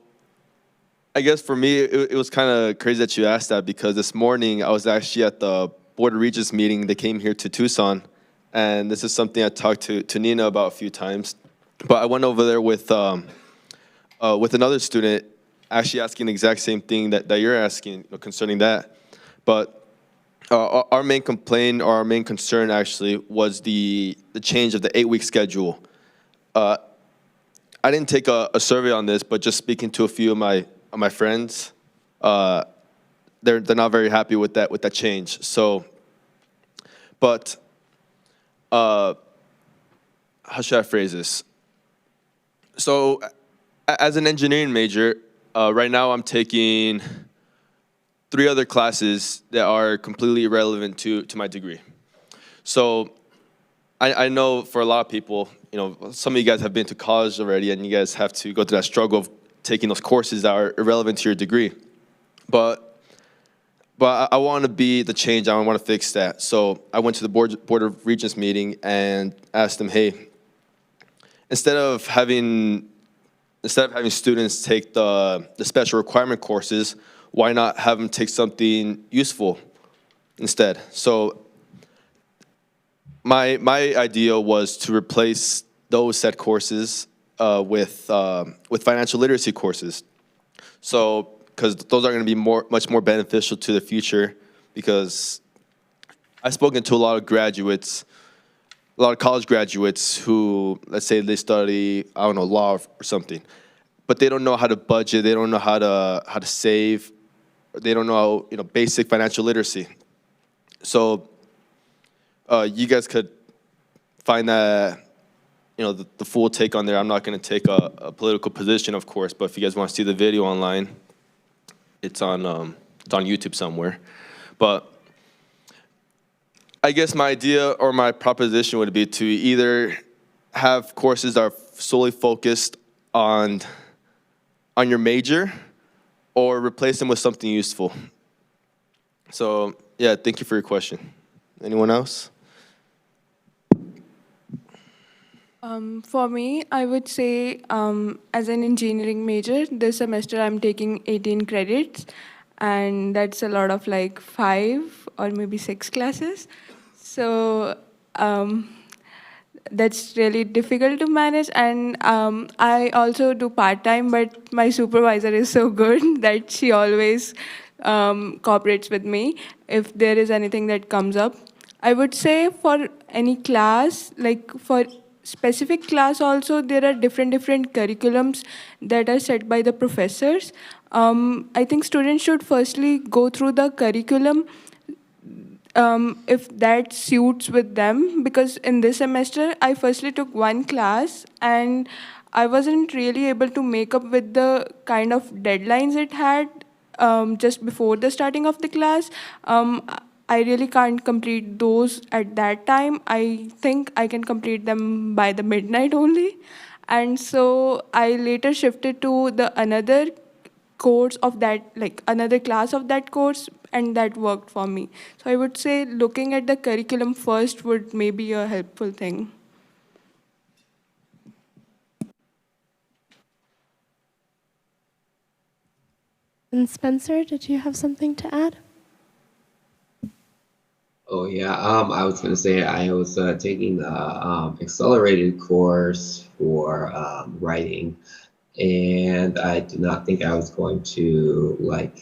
I guess for me, it was kind of crazy that you asked that, because this morning I was actually at the Board of Regents meeting. They came here to Tucson, and this is something I talked to Nina about a few times. But I went over there with another student, actually asking the exact same thing that you're asking, concerning that. But our main complaint, or our main concern actually, was the change of the 8-week schedule. I didn't take a survey on this, but just speaking to a few of my friends, they're not very happy with that change. So, but how should I phrase this? So, as an engineering major, right now I'm taking 3 other classes that are completely irrelevant to my degree. So I know for a lot of people, some of you guys have been to college already, and you guys have to go through that struggle of taking those courses that are irrelevant to your degree. But But I want to be the change. I want to fix that. So I went to the Board of Regents meeting and asked them, hey, instead of having students take the special requirement courses, why not have them take something useful instead? So my idea was to replace those set courses with financial literacy courses. So, because those are going to be much more beneficial to the future, because I've spoken to a lot of college graduates who, let's say they study, I don't know, law or something, but they don't know how to budget, they don't know how to save, they don't know, basic financial literacy. So you guys could find that, the full take on there. I'm not going to take a political position, of course, but if you guys want to see the video online, it's on YouTube somewhere. But I guess my idea or my proposition would be to either have courses that are solely focused on your major, or replace them with something useful. So yeah, thank you for your question. Anyone else? For me, I would say as an engineering major, this semester I'm taking 18 credits, and that's a lot of like 5 or maybe 6 classes. So that's really difficult to manage, and I also do part-time, but my supervisor is so good that she always cooperates with me if there is anything that comes up. I would say for any class, like for specific class also, there are different curriculums that are set by the professors. I think students should firstly go through the curriculum if that suits with them, because in this semester I firstly took one class and I wasn't really able to make up with the kind of deadlines it had just before the starting of the class. I really can't complete those at that time. I think I can complete them by the midnight only. And so I later shifted to the another course of that, like another class of that course, and that worked for me. So I would say looking at the curriculum first would maybe a helpful thing. And Spencer, did you have something to add? Oh yeah, I was gonna say I was taking the accelerated course for writing, and I did not think I was going to like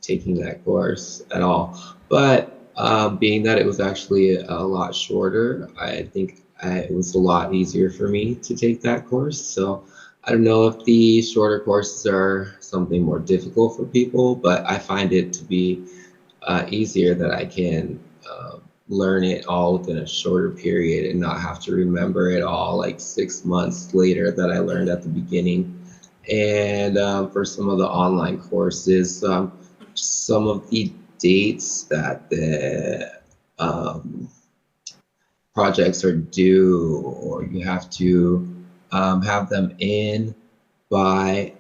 taking that course at all. But being that it was actually a lot shorter, I think it was a lot easier for me to take that course. So I don't know if the shorter courses are something more difficult for people, but I find it to be easier that I can learn it all within a shorter period and not have to remember it all like 6 months later that I learned at the beginning. And for some of the online courses, some of the dates that the projects are due, or you have to have them in by,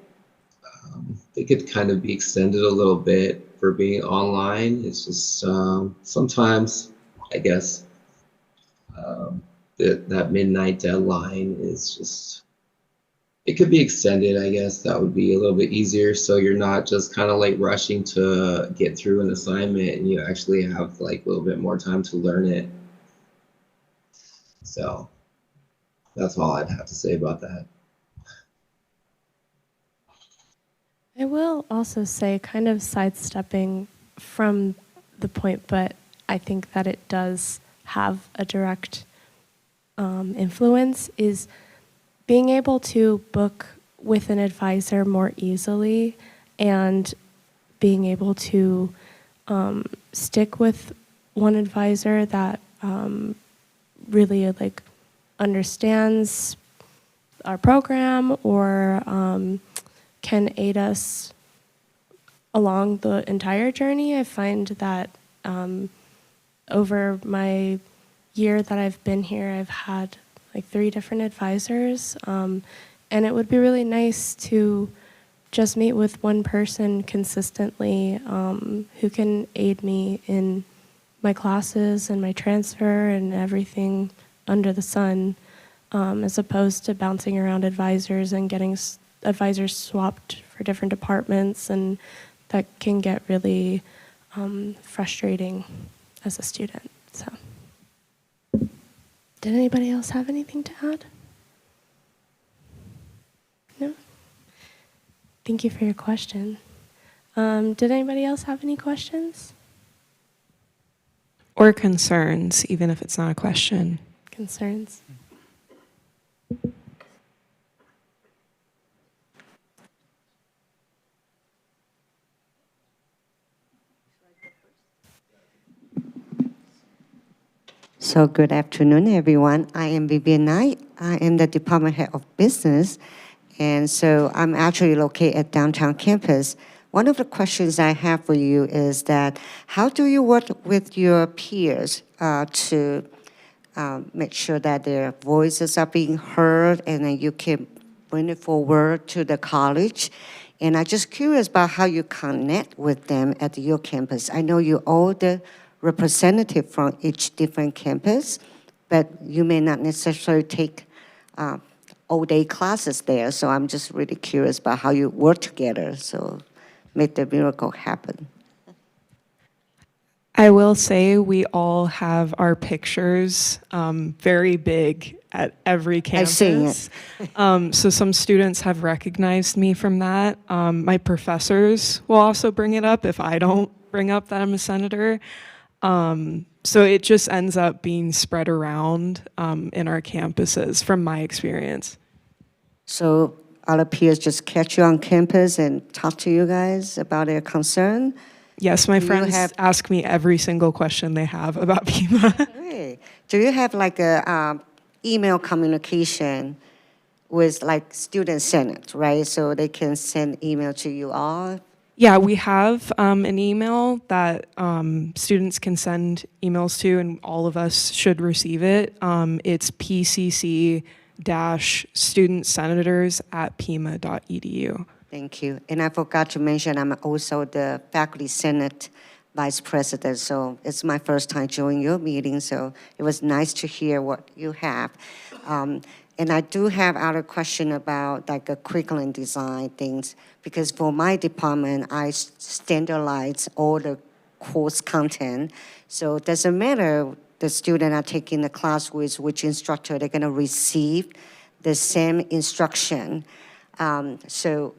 they could kind of be extended a little bit for being online. It's just sometimes, I guess, that midnight deadline is just, it could be extended, I guess. That would be a little bit easier, so you're not just kind of like rushing to get through an assignment, and you actually have like a little bit more time to learn it. So that's all I'd have to say about that. I will also say, kind of sidestepping from the point, but I think that it does have a direct influence, is being able to book with an advisor more easily, and being able to stick with one advisor that really like understands our program, or can aid us along the entire journey. I find that over my year that I've been here, I've had like 3 different advisors, and it would be really nice to just meet with one person consistently who can aid me in my classes and my transfer and everything under the sun, as opposed to bouncing around advisors and getting advisors swapped for different departments, and that can get really frustrating as a student. So, did anybody else have anything to add? No? Thank you for your question. Did anybody else have any questions? Or concerns, even if it's not a question. Concerns? So good afternoon, everyone. I am Vivian Knight. I am the Department Head of Business, and so I'm actually located at downtown campus. One of the questions I have for you is that how do you work with your peers to make sure that their voices are being heard and then you can bring it forward to the college? And I'm just curious about how you connect with them at your campus. I know you all the representative from each different campus, but you may not necessarily take all-day classes there. So I'm just really curious about how you work together so make the miracle happen. I will say we all have our pictures very big at every campus. I've seen it. So some students have recognized me from that. My professors will also bring it up if I don't bring up that I'm a senator. So it just ends up being spread around in our campuses from my experience. So other peers just catch you on campus and talk to you guys about their concern? Yes, my friends ask me every single question they have about Pima. Great. Do you have like a email communication with like student senate, right? So they can send email to you all? Yeah, we have an email that students can send emails to, and all of us should receive it. It's pcc-studentsenators@pima.edu. Thank you. And I forgot to mention, I'm also the Faculty Senate Vice President, so it's my first time joining your meeting, so it was nice to hear what you have. And I do have other question about like a curriculum design things, because for my department, I standardize all the course content, so it doesn't matter the student are taking the class with which instructor, they're gonna receive the same instruction. So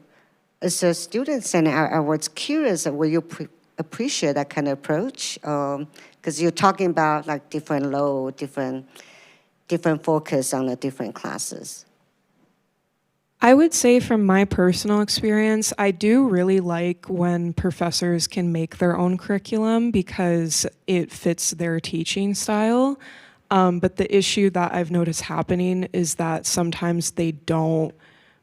as a student center, I was curious, will you appreciate that kind of approach? Because you're talking about like different load, different focus on the different classes. I would say from my personal experience, I do really like when professors can make their own curriculum because it fits their teaching style. But the issue that I've noticed happening is that sometimes they don't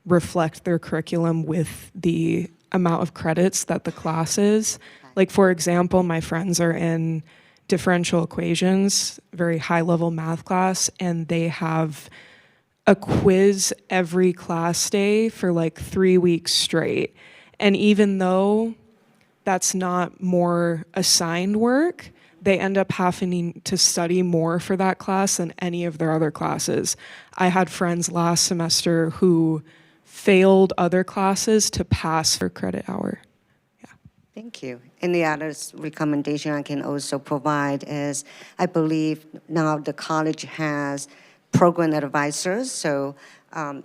reflect their curriculum with the amount of credits that the class is. Like, for example, my friends are in differential equations, very high-level math class, and they have a quiz every class day for like 3 weeks straight. And even though that's not more assigned work, they end up having to study more for that class than any of their other classes. I had friends last semester who failed other classes to pass for credit hour. Thank you. And the other recommendation I can also provide is, I believe now the college has program advisors. So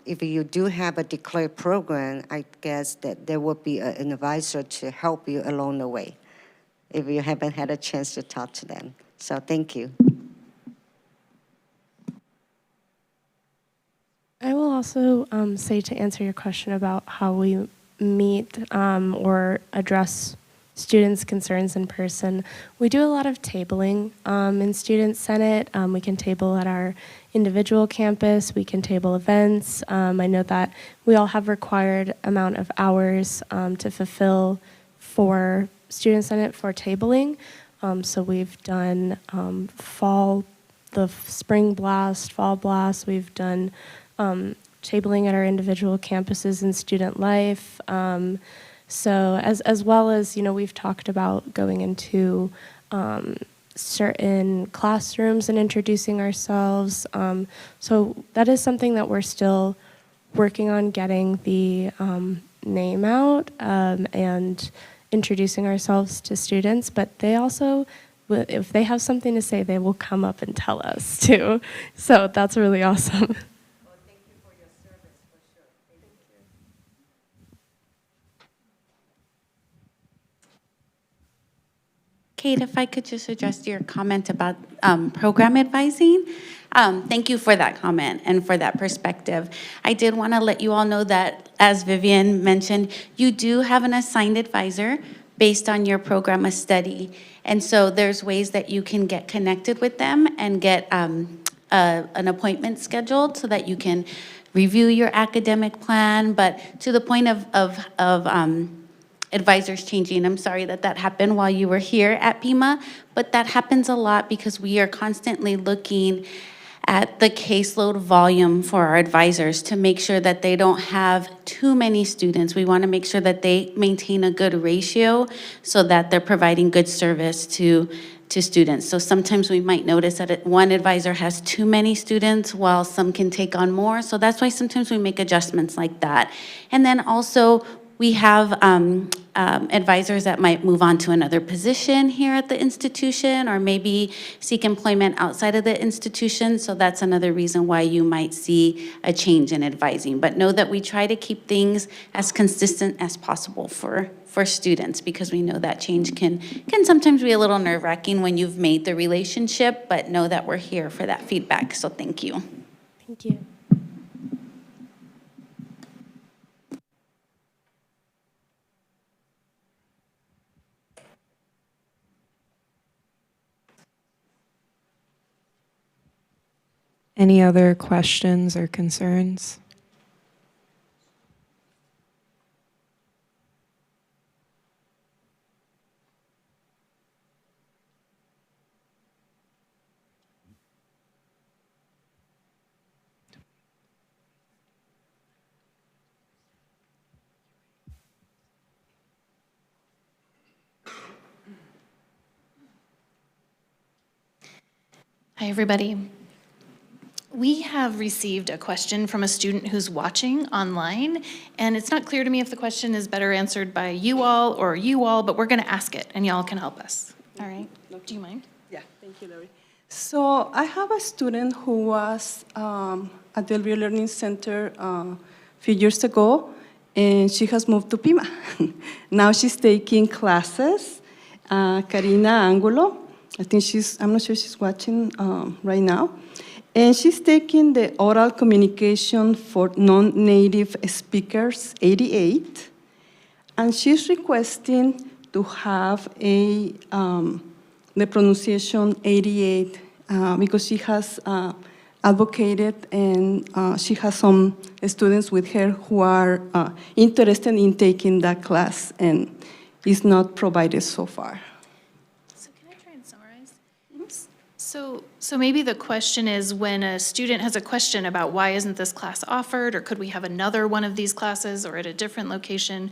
if you do have a declared program, I guess that there will be an advisor to help you along the way if you haven't had a chance to talk to them. So thank you. I will also say, to answer your question about how we meet or address students' concerns in person, we do a lot of tabling in Student Senate. We can table at our individual campus, we can table events. I know that we all have required amount of hours to fulfill for Student Senate for tabling. So we've done the spring blast, fall blast, we've done tabling at our individual campuses and student life. So as well as, we've talked about going into certain classrooms and introducing ourselves. So that is something that we're still working on, getting the name out and introducing ourselves to students, but they also, if they have something to say, they will come up and tell us too. So that's really awesome. Kate, if I could just address your comment about program advising. Thank you for that comment and for that perspective. I did want to let you all know that, as Vivian mentioned, you do have an assigned advisor based on your program of study. And so there's ways that you can get connected with them and get an appointment scheduled so that you can review your academic plan. But to the point of advisors changing, I'm sorry that happened while you were here at Pima, but that happens a lot because we are constantly looking at the caseload volume for our advisors to make sure that they don't have too many students. We want to make sure that they maintain a good ratio so that they're providing good service to students. So sometimes we might notice that one advisor has too many students while some can take on more. So that's why sometimes we make adjustments like that. And then also we have advisors that might move on to another position here at the institution or maybe seek employment outside of the institution. So that's another reason why you might see a change in advising. But know that we try to keep things as consistent as possible for students, because we know that change can sometimes be a little nerve-wracking when you've made the relationship, but know that we're here for that feedback. So thank you. Thank you. Any other questions or concerns? Hi, everybody. We have received a question from a student who's watching online, and it's not clear to me if the question is better answered by you all, but we're going to ask it, and y'all can help us. All right? Do you mind? Yeah, thank you, Lori. So I have a student who was at the Real Learning Center a few years ago, and she has moved to Pima. Now she's taking classes. Karina Angulo, I think I'm not sure she's watching right now. And she's taking the oral communication for non-native speakers 88, and she's requesting to have the pronunciation 88 because she has advocated and she has some students with her who are interested in taking that class, and it's not provided so far. So maybe the question is, when a student has a question about why isn't this class offered, or could we have another one of these classes or at a different location?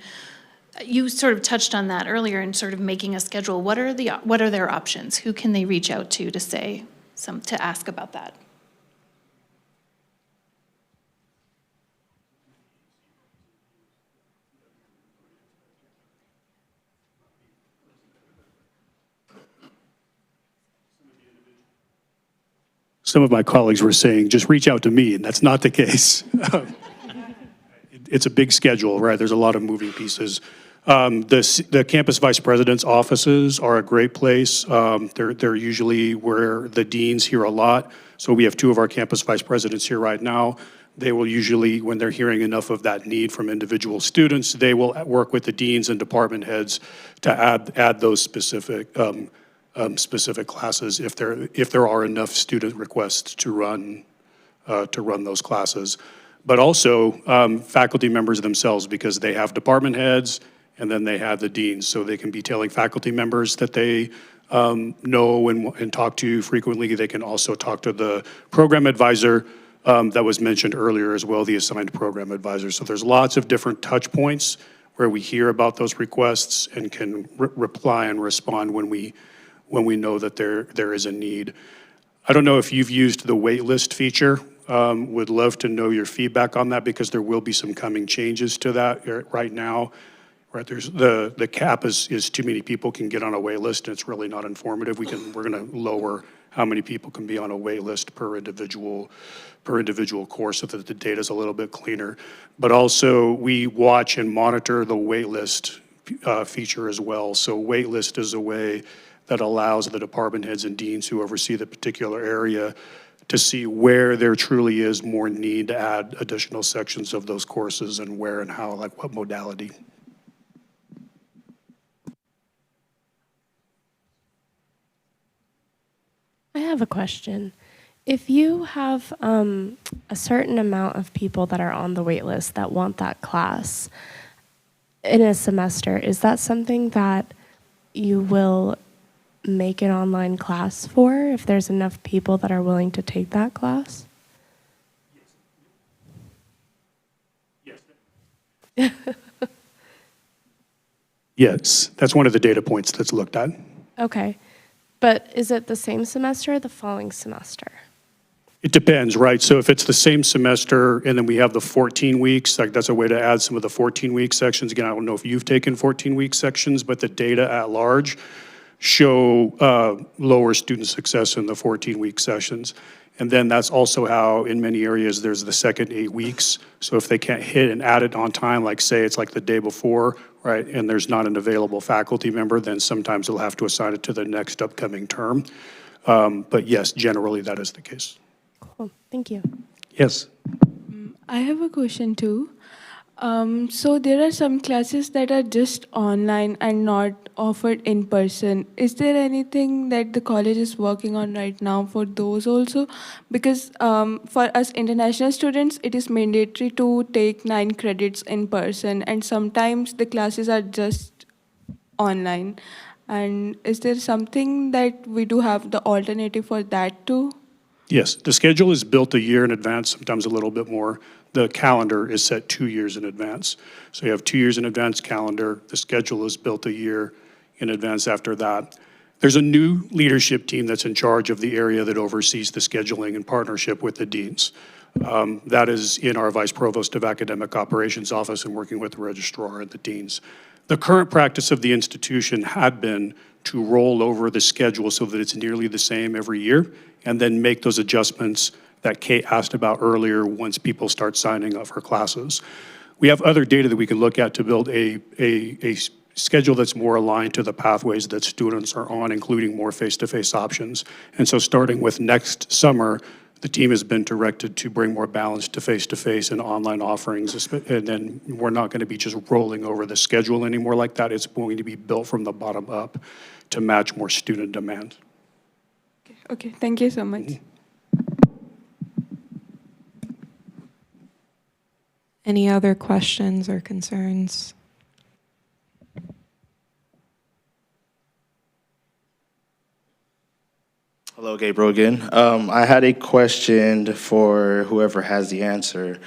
You sort of touched on that earlier in sort of making a schedule. What are their options? Who can they reach out to to ask about that? Some of my colleagues were saying, just reach out to me, and that's not the case. It's a big schedule, right? There's a lot of moving pieces. The campus vice president's offices are a great place. They're usually where the deans hear a lot. So we have two of our campus vice presidents here right now. They will usually, when they're hearing enough of that need from individual students, they will work with the deans and department heads to add those specific classes if there are enough student requests to run those classes. But also faculty members themselves, because they have department heads and then they have the deans, so they can be telling faculty members that they know and talk to frequently. They can also talk to the program advisor that was mentioned earlier as well, the assigned program advisor. So there's lots of different touch points where we hear about those requests and can reply and respond when we know that there is a need. I don't know if you've used the waitlist feature. Would love to know your feedback on that because there will be some coming changes to that right now. Right, there's the cap is too many people can get on a wait list, and it's really not informative. We're going to lower how many people can be on a wait list per individual course so that the data is a little bit cleaner. But also we watch and monitor the wait list feature as well. So wait list is a way that allows the department heads and deans who oversee the particular area to see where there truly is more need to add additional sections of those courses and where and how, like what modality. I have a question. If you have a certain amount of people that are on the wait list that want that class in a semester, is that something that you will make an online class for if there's enough people that are willing to take that class? Yes. Yes, that's one of the data points that's looked at. Okay. But is it the same semester or the following semester? It depends, right? So if it's the same semester and then we have the 14 weeks, like that's a way to add some of the 14-week sections. Again, I don't know if you've taken 14-week sections, but the data at large show lower student success in the 14-week sessions. And then that's also how in many areas there's the second 8 weeks. So if they can't hit and add it on time, like say it's like the day before, right, and there's not an available faculty member, then sometimes they'll have to assign it to the next upcoming term. But yes, generally that is the case. Cool, thank you. Yes. I have a question too. So there are some classes that are just online and not offered in person. Is there anything that the college is working on right now for those also? Because for us international students, it is mandatory to take 9 credits in person, and sometimes the classes are just online. And is there something that we do have the alternative for that too? Yes, the schedule is built a year in advance, sometimes a little bit more. The calendar is set 2 years in advance. So you have 2 years in advance calendar. The schedule is built a year in advance after that. There's a new leadership team that's in charge of the area that oversees the scheduling in partnership with the deans. That is in our Vice Provost of Academic Operations office and working with the registrar and the deans. The current practice of the institution had been to roll over the schedule so that it's nearly the same every year and then make those adjustments that Kate asked about earlier once people start signing up for classes. We have other data that we can look at to build a schedule that's more aligned to the pathways that students are on, including more face-to-face options. And so starting with next summer, the team has been directed to bring more balance to face-to-face and online offerings. And then we're not going to be just rolling over the schedule anymore like that. It's going to be built from the bottom up to match more student demand. Okay, thank you so much. Any other questions or concerns? Hello, Gabriel again. I had a question for whoever has the answer.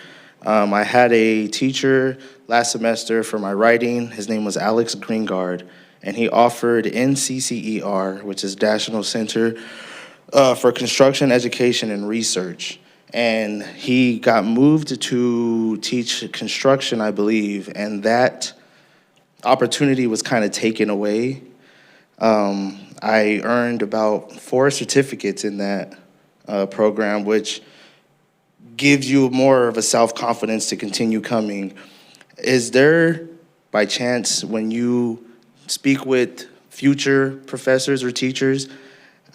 I had a teacher last semester for my writing. His name was Alex Greengard, and he offered NCCER, which is National Center for Construction, Education, and Research. And he got moved to teach construction, I believe, and that opportunity was kind of taken away. I earned about 4 certificates in that program, which gives you more of a self-confidence to continue coming. Is there, by chance, when you speak with future professors or teachers,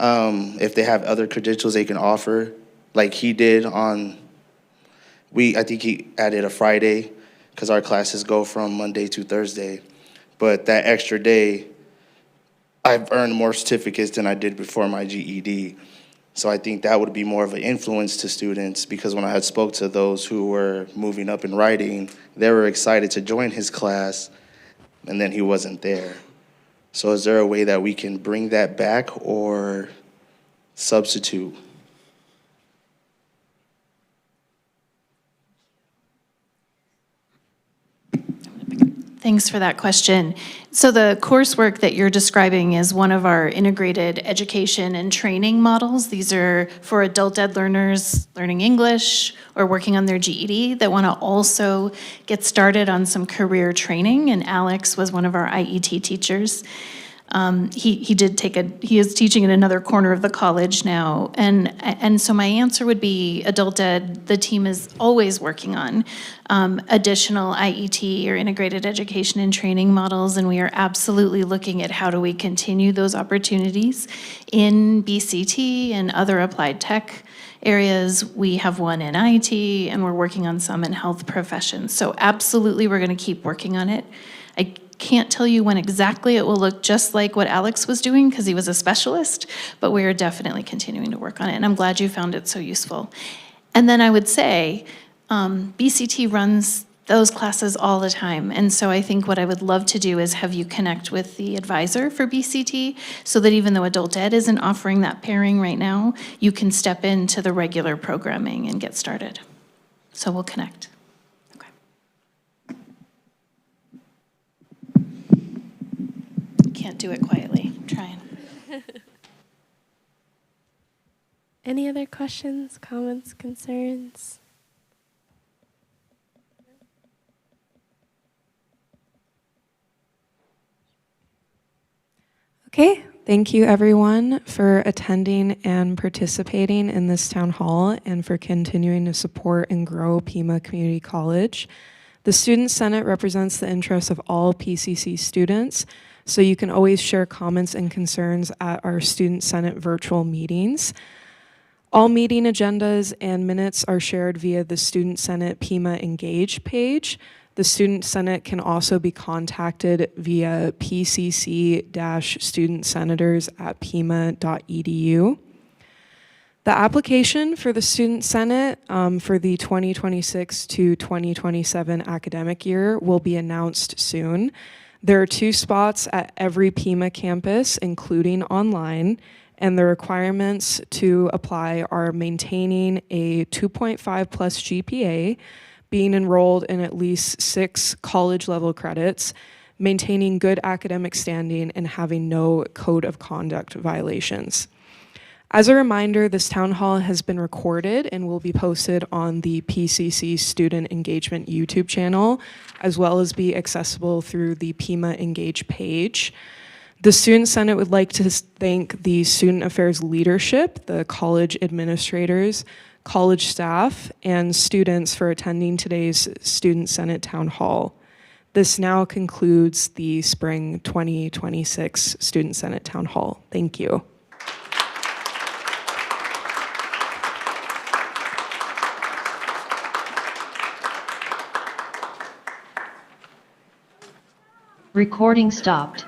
if they have other credentials they can offer, like he did on, I think he added a Friday, because our classes go from Monday to Thursday, but that extra day, I've earned more certificates than I did before my GED. So I think that would be more of an influence to students, because when I had spoke to those who were moving up in writing, they were excited to join his class, and then he wasn't there. So is there a way that we can bring that back or substitute? Thanks for that question. So the coursework that you're describing is one of our integrated education and training models. These are for adult ed learners learning English or working on their GED that want to also get started on some career training. And Alex was one of our IET teachers. He is teaching in another corner of the college now. And so my answer would be adult ed, the team is always working on additional IET or integrated education and training models, and we are absolutely looking at how do we continue those opportunities in BCT and other applied tech areas. We have one in IT, and we're working on some in health professions. So absolutely, we're going to keep working on it. I can't tell you when exactly it will look just like what Alex was doing because he was a specialist, but we are definitely continuing to work on it, and I'm glad you found it so useful. And then I would say, BCT runs those classes all the time, and so I think what I would love to do is have you connect with the advisor for BCT so that even though adult ed isn't offering that pairing right now, you can step into the regular programming and get started. So we'll connect. Can't do it quietly. I'm trying. Any other questions, comments, concerns? Okay, thank you everyone for attending and participating in this town hall and for continuing to support and grow Pima Community College. The Student Senate represents the interests of all PCC students, so you can always share comments and concerns at our Student Senate virtual meetings. All meeting agendas and minutes are shared via the Student Senate Pima Engage page. The Student Senate can also be contacted via pcc-studentsenators@pima.edu. The application for the Student Senate for the 2026 to 2027 academic year will be announced soon. There are 2 spots at every Pima campus, including online, and the requirements to apply are maintaining a 2.5 plus GPA, being enrolled in at least 6 college-level credits, maintaining good academic standing, and having no code of conduct violations. As a reminder, this town hall has been recorded and will be posted on the PCC Student Engagement YouTube channel, as well as be accessible through the Pima Engage page. The Student Senate would like to thank the Student Affairs leadership, the college administrators, college staff, and students for attending today's Student Senate Town Hall. This now concludes the Spring 2026 Student Senate Town Hall. Thank you. Recording stopped.